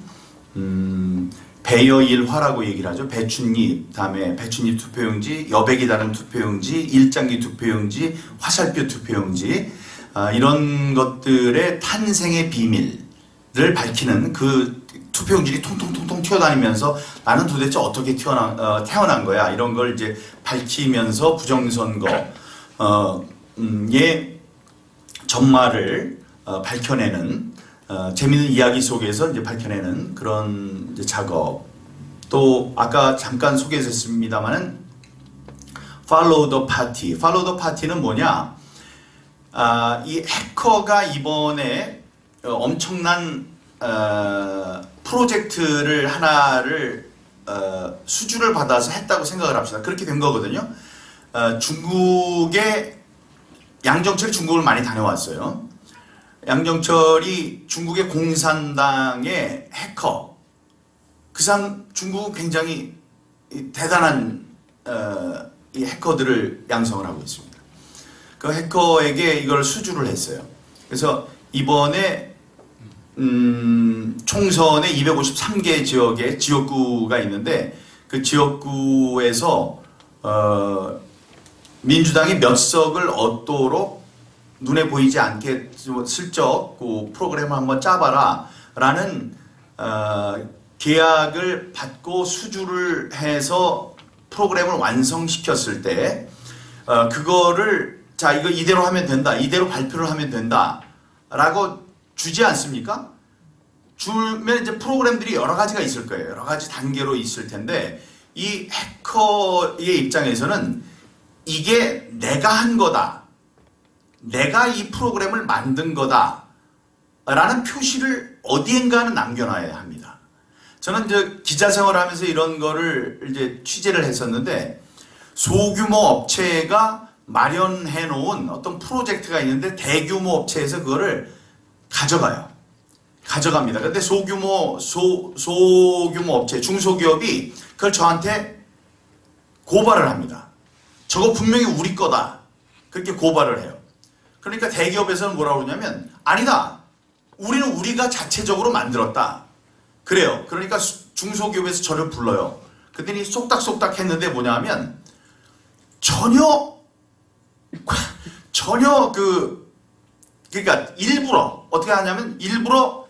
배여일화라고 얘기를 하죠. 배춧잎, 다음에 배춧잎 투표용지, 여백이 다른 투표용지, 일장기 투표용지, 화살표 투표용지 이런 것들의 탄생의 비밀을 밝히는 그 투표용지가 통통통통 튀어다니면서 나는 도대체 어떻게 태어난 거야 이런 걸 이제 밝히면서 부정선거의 전말을 밝혀내는 재미있는 이야기 속에서 이제 밝혀내는 그런 이제 작업. 또 아까 잠깐 소개했습니다만은 Follow the Party. Follow the Party는 뭐냐? 이 해커가 이번에 엄청난 프로젝트를 하나를 수주를 받아서 했다고 생각을 합시다. 그렇게 된 거거든요. 양정철이 중국을 많이 다녀왔어요. 양정철이 중국의 공산당의 해커. 그 사람 중국은 굉장히 대단한 이 해커들을 양성을 하고 있습니다. 그 해커에게 이걸 수주를 했어요. 그래서 이번에 총선에 253개 지역에 지역구가 있는데 그 지역구에서 민주당이 몇 석을 얻도록 눈에 보이지 않게 슬쩍 그 프로그램을 한번 짜봐라 라는 계약을 받고 수주를 해서 프로그램을 완성시켰을 때 그거를 자 이거 이대로 하면 된다, 이대로 발표를 하면 된다 라고 주지 않습니까? 주면 이제 프로그램들이 여러 가지가 있을 거예요. 여러 가지 단계로 있을 텐데 이 해커의 입장에서는 이게 내가 한 거다, 내가 이 프로그램을 만든 거다 라는 표시를 어디엔가는 남겨놔야 합니다. 저는 이제 기자 생활하면서 이런 거를 이제 취재를 했었는데 소규모 업체가 마련해 놓은 어떤 프로젝트가 있는데 대규모 업체에서 그거를 가져갑니다. 근데 소규모 업체, 중소기업이 그걸 저한테 고발을 합니다. 저거 분명히 우리 거다. 그렇게 고발을 해요. 그러니까 대기업에서는 뭐라고 그러냐면 아니다. 우리는 우리가 자체적으로 만들었다. 그래요. 그러니까 중소기업에서 저를 불러요. 그랬더니 쏙닥쏙닥 했는데 뭐냐 하면 전혀 그러니까 일부러 어떻게 하냐면 일부러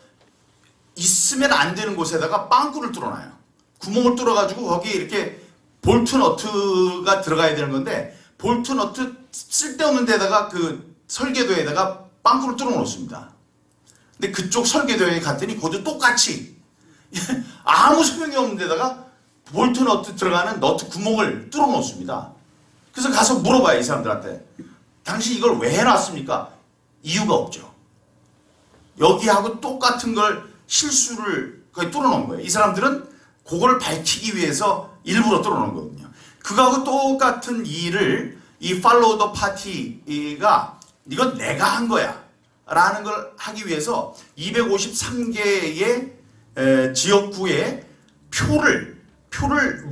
있으면 안 되는 곳에다가 빵꾸를 뚫어놔요. 구멍을 뚫어가지고 거기에 이렇게 볼트 너트가 들어가야 되는 건데 볼트 너트 쓸데없는 데다가 그 설계도에다가 빵꾸를 뚫어 놓습니다. 근데 그쪽 설계도에 갔더니 거기도 똑같이 아무 소용이 없는 데다가 볼트 너트 들어가는 너트 구멍을 뚫어 놓습니다. 그래서 가서 물어봐요, 이 사람들한테. 당신 이걸 왜 해놨습니까? 이유가 없죠. 여기하고 똑같은 걸 실수를 거의 뚫어놓은 거예요. 이 사람들은 그걸 밝히기 위해서 일부러 뚫어놓은 거거든요. 그거하고 똑같은 일을 이 팔로우 더 파티가 이건 내가 한 거야 라는 걸 하기 위해서 253개의 지역구에 표를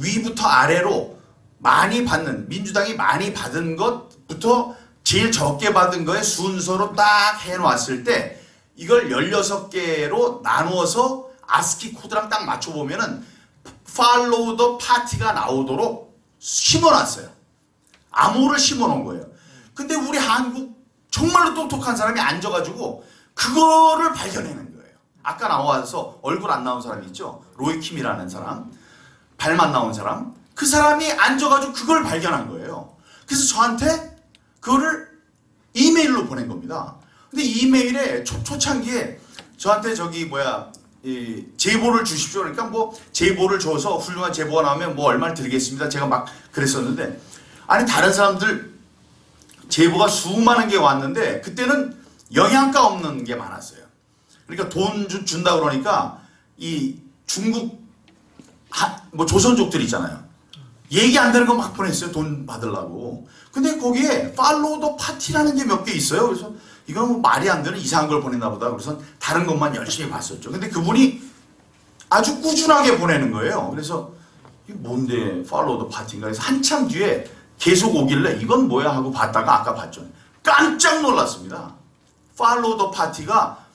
위부터 아래로 많이 받는, 민주당이 많이 받은 것부터 제일 적게 받은 거에 순서로 딱 해놓았을 때 이걸 16개로 나누어서 아스키 코드랑 딱 맞춰보면은 팔로우 더 파티가 나오도록 심어놨어요. 암호를 심어놓은 거예요. 근데 우리 한국 정말로 똑똑한 사람이 앉아가지고 그거를 발견해낸 거예요. 아까 나와서 얼굴 안 나온 사람이 있죠. 로이킴이라는 사람, 발만 나온 사람. 그 사람이 앉아가지고 그걸 발견한 거예요. 그래서 저한테 그거를 이메일로 보낸 겁니다. 근데 이메일에 초창기에 저한테 제보를 주십시오. 그러니까 뭐 제보를 줘서 훌륭한 제보가 나오면 뭐 얼마를 드리겠습니다. 제가 막 그랬었는데 아니 다른 사람들 제보가 수많은 게 왔는데 그때는 영양가 없는 게 많았어요. 그러니까 돈 준다 그러니까 이 중국 뭐 조선족들 있잖아요. 얘기 안 되는 거 막 보냈어요. 돈 받으려고. 근데 거기에 팔로우 더 파티라는 게 몇 개 있어요. 그래서 이건 뭐 말이 안 되는 이상한 걸 보냈나 보다. 그래서 다른 것만 열심히 봤었죠. 근데 그분이 아주 꾸준하게 보내는 거예요. 그래서 이게 뭔데 팔로우 더 파티인가 해서 한참 뒤에 계속 오길래 이건 뭐야 하고 봤다가 아까 봤죠. 깜짝 놀랐습니다. 팔로우 더 파티가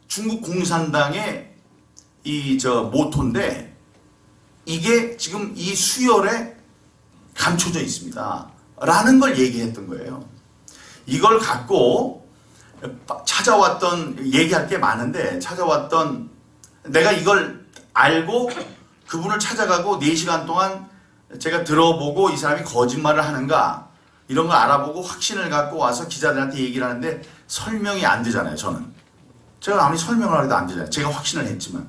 중국 공산당의 모토인데 이게 지금 이 수열에 감춰져 있습니다. 라는 걸 얘기했던 거예요. 이걸 갖고 얘기할 게 많은데 내가 이걸 알고 그분을 찾아가고 4시간 동안 제가 들어보고 이 사람이 거짓말을 하는가 이런 걸 알아보고 확신을 갖고 와서 기자들한테 얘기를 하는데 설명이 안 되잖아요. 제가 아무리 설명을 해도 안 되잖아요. 제가 확신을 했지만.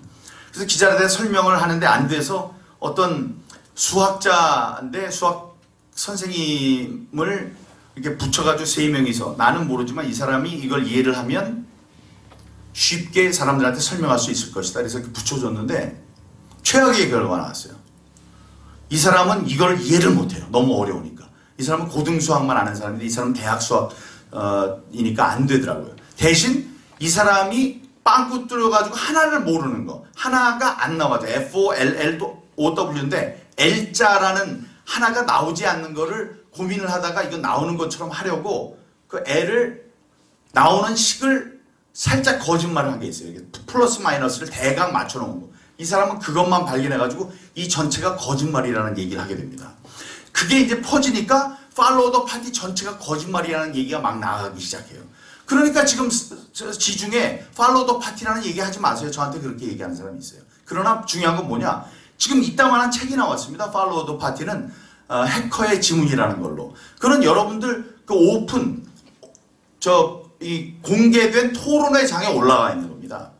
그래서 기자들한테 설명을 하는데 안 돼서 어떤 수학자인데 수학 선생님을 이렇게 붙여가지고 3명이서 나는 모르지만 이 사람이 이걸 이해를 하면 쉽게 사람들한테 설명할 수 있을 것이다. 그래서 이렇게 붙여줬는데 최악의 결과가 나왔어요. 이 사람은 이걸 이해를 못해요. 너무 어려우니까. 이 사람은 고등수학만 아는 사람인데 이 사람은 대학 수학이니까 안 되더라고요. 대신 이 사람이 빵꾸 뚫어가지고 하나를 모르는 거. 하나가 안 나와요. FOLL도 OW인데 L자라는 하나가 나오지 않는 거를 고민을 하다가 이거 나오는 것처럼 하려고 그 L을 나오는 식을 살짝 거짓말을 한 게 있어요. 플러스 마이너스를 대강 맞춰놓은 거. 이 사람은 그것만 발견해가지고 이 전체가 거짓말이라는 얘기를 하게 됩니다. 그게 이제 퍼지니까 팔로우 더 파티 전체가 거짓말이라는 얘기가 막 나가기 시작해요. 그러니까 지금 지중에 팔로우 더 파티라는 얘기 하지 마세요. 저한테 그렇게 얘기하는 사람이 있어요. 그러나 중요한 건 뭐냐? 지금 이따만한 책이 나왔습니다. 팔로우 더 파티는 해커의 지문이라는 걸로. 그런 여러분들 그 오픈 이 공개된 토론회 장에 올라가 있는 겁니다.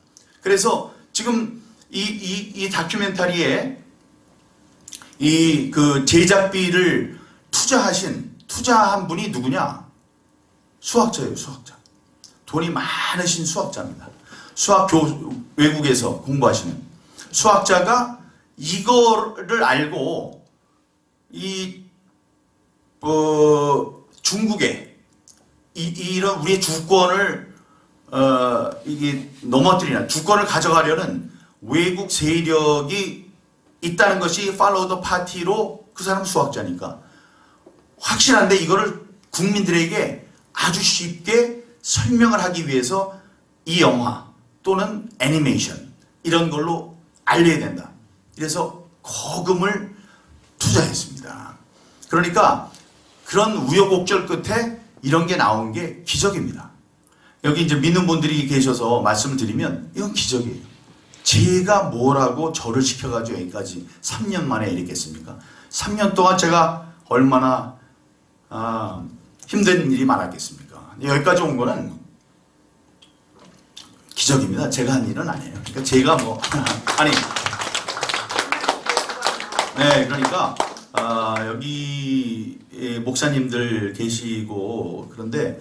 그래서 지금 이 다큐멘터리에 그 제작비를 투자한 분이 누구냐? 수학자예요, 수학자. 돈이 많으신 수학자입니다. 외국에서 공부하시는 수학자가 이거를 알고 중국에 이런 우리의 주권을 이게 넘어뜨리는 주권을 가져가려는 외국 세력이 있다는 것이 팔로우 더 파티로 그 사람은 수학자니까 확실한데 이거를 국민들에게 아주 쉽게 설명을 하기 위해서 이 영화 또는 애니메이션 이런 걸로 알려야 된다. 그래서 거금을 투자했습니다. 그러니까 그런 우여곡절 끝에 이런 게 나온 게 기적입니다. 여기 이제 믿는 분들이 계셔서 말씀을 드리면 이건 기적이에요. 제가 뭐라고 저를 시켜가지고 여기까지 3년 만에 이랬겠습니까? 3년 동안 제가 얼마나 힘든 일이 많았겠습니까? 여기까지 온 거는 기적입니다. 제가 한 일은 아니에요. 그러니까 제가 뭐 아니 네 그러니까 여기 목사님들 계시고 그런데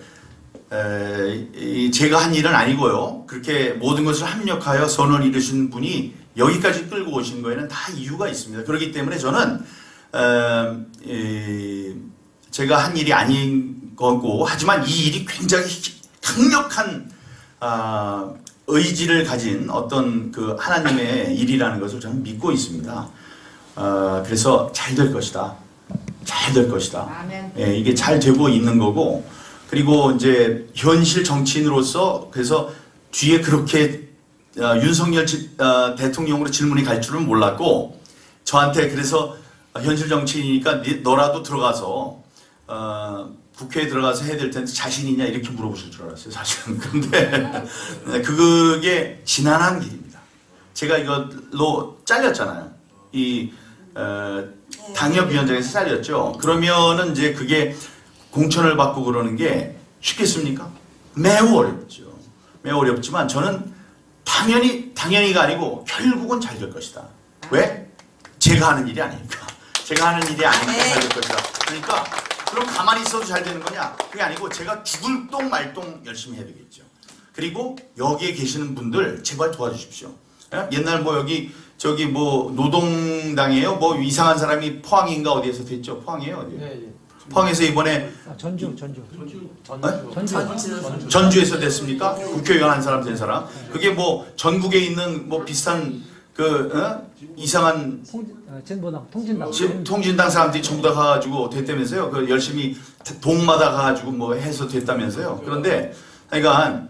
제가 한 일은 아니고요. 그렇게 모든 것을 합력하여 선언을 이루신 분이 여기까지 끌고 오신 거에는 다 이유가 있습니다. 그렇기 때문에 저는 제가 한 일이 아닌 거고 하지만 이 일이 굉장히 강력한 의지를 가진 어떤 그 하나님의 일이라는 것을 저는 믿고 있습니다. 그래서 잘 될 것이다. 잘 될 것이다. 예, 이게 잘 되고 있는 거고 그리고 이제 현실 정치인으로서 그래서 뒤에 그렇게 윤석열 대통령으로 질문이 갈 줄은 몰랐고 저한테 그래서 현실 정치인이니까 너라도 들어가서 국회에 들어가서 해야 될 텐데 자신 있냐 이렇게 물어보실 줄 알았어요 사실은. 근데 그게 지난한 길입니다. 제가 이걸로 잘렸잖아요. 이 당협위원장에서 잘렸죠. 그러면은 이제 그게 공천을 받고 그러는 게 쉽겠습니까? 매우 어렵죠. 매우 어렵지만 저는 당연히가 아니고 결국은 잘 될 것이다. 왜? 제가 하는 일이 아니니까. 제가 하는 일이 아니니까 잘 될 것이다. 그러니까 그럼 가만히 있어도 잘 되는 거냐? 그게 아니고 제가 죽을 똥 말똥 열심히 해야 되겠죠. 그리고 여기에 계시는 분들 제발 도와주십시오. 옛날 뭐 여기 저기 뭐 노동당이에요? 뭐 이상한 사람이 포항인가 어디에서 됐죠? 포항이에요? 어디? 예, 예. 포항에서 이번에 전주에서 됐습니까? 국회의원 한 사람 된 사람. 그게 뭐 전국에 있는 뭐 비슷한 이상한 통진당 사람들이 전부 다 가가지고 됐다면서요. 그 열심히 동마다 가가지고 뭐 해서 됐다면서요. 그런데 그러니까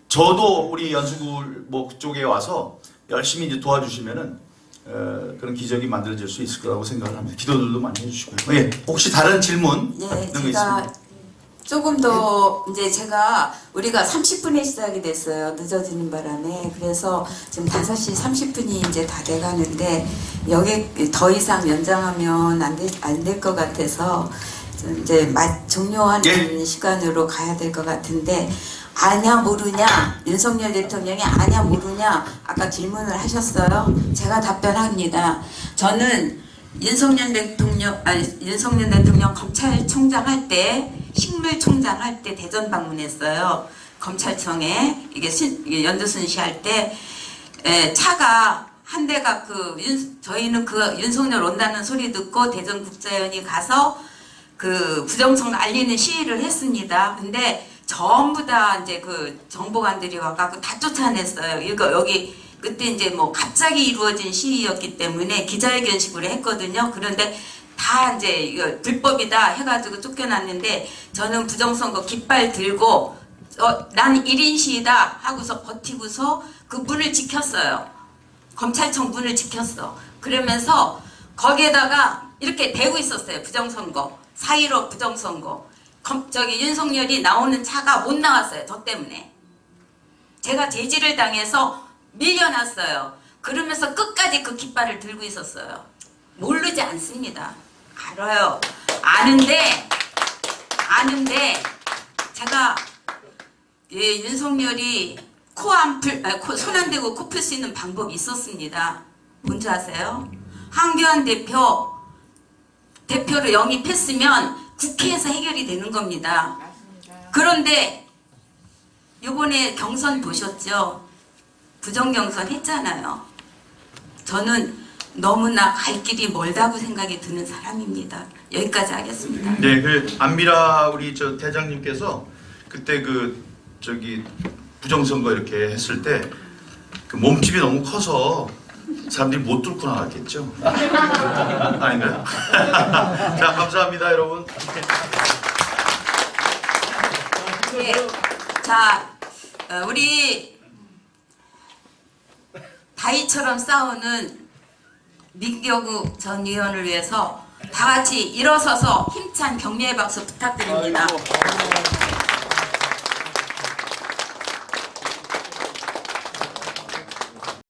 저도 우리 연수구 뭐 그쪽에 와서 열심히 이제 도와주시면은 그런 기적이 만들어질 수 있을 거라고 생각을 합니다. 기도들도 많이 해주시고요. 예, 혹시 다른 질문? 네, 제가 조금 더 이제 우리가 30분에 시작이 됐어요. 늦어지는 바람에. 그래서 지금 5시 30분이 이제 다 돼가는데 여기 더 이상 연장하면 안 될 것 같아서 이제 종료하는 시간으로 가야 될 것 같은데 아냐 모르냐 윤석열 대통령이 아냐 모르냐 아까 질문을 하셨어요. 제가 답변합니다. 저는 윤석열 대통령 검찰총장 할 때 식물총장 할 때 대전 방문했어요. 검찰청에 이게 연두순 씨 할 때 차가 한 대가 저희는 윤석열 온다는 소리 듣고 대전국자위원회 가서 그 부정선거 알리는 시위를 했습니다. 근데 전부 다 이제 그 정보관들이 와가지고 다 쫓아냈어요. 이거 여기 그때 이제 뭐 갑자기 이루어진 시위였기 때문에 기자회견식으로 했거든요. 그런데 다 이제 이거 불법이다 해가지고 쫓겨났는데 저는 부정선거 깃발 들고 난 1인 시위다 하고서 버티고서 그 문을 지켰어요. 검찰청 문을 지켰어. 그러면서 거기에다가 이렇게 대고 있었어요. 부정선거. 4.15 부정선거. 윤석열이 나오는 차가 못 나왔어요. 저 때문에. 제가 제지를 당해서 밀려났어요. 그러면서 끝까지 그 깃발을 들고 있었어요. 모르지 않습니다. 알아요. 아는데 제가 윤석열이 손 안 대고 코 풀 수 있는 방법이 있었습니다. 뭔지 아세요? 황교안 대표를 영입했으면 국회에서 해결이 되는 겁니다. 그런데 이번에 경선 보셨죠? 부정경선 했잖아요. 저는 너무나 갈 길이 멀다고 생각이 드는 사람입니다. 여기까지 하겠습니다. 네, 그 안미라 우리 저 대장님께서 그때 그 저기 부정선거 이렇게 했을 때 그 몸집이 너무 커서 사람들이 못 뚫고 나갔겠죠. 아닌가요? 자, 감사합니다, 여러분. 네. 자, 우리 다이처럼 싸우는 민경욱 전 의원을 위해서 다 같이 일어서서 힘찬 격려의 박수 부탁드립니다.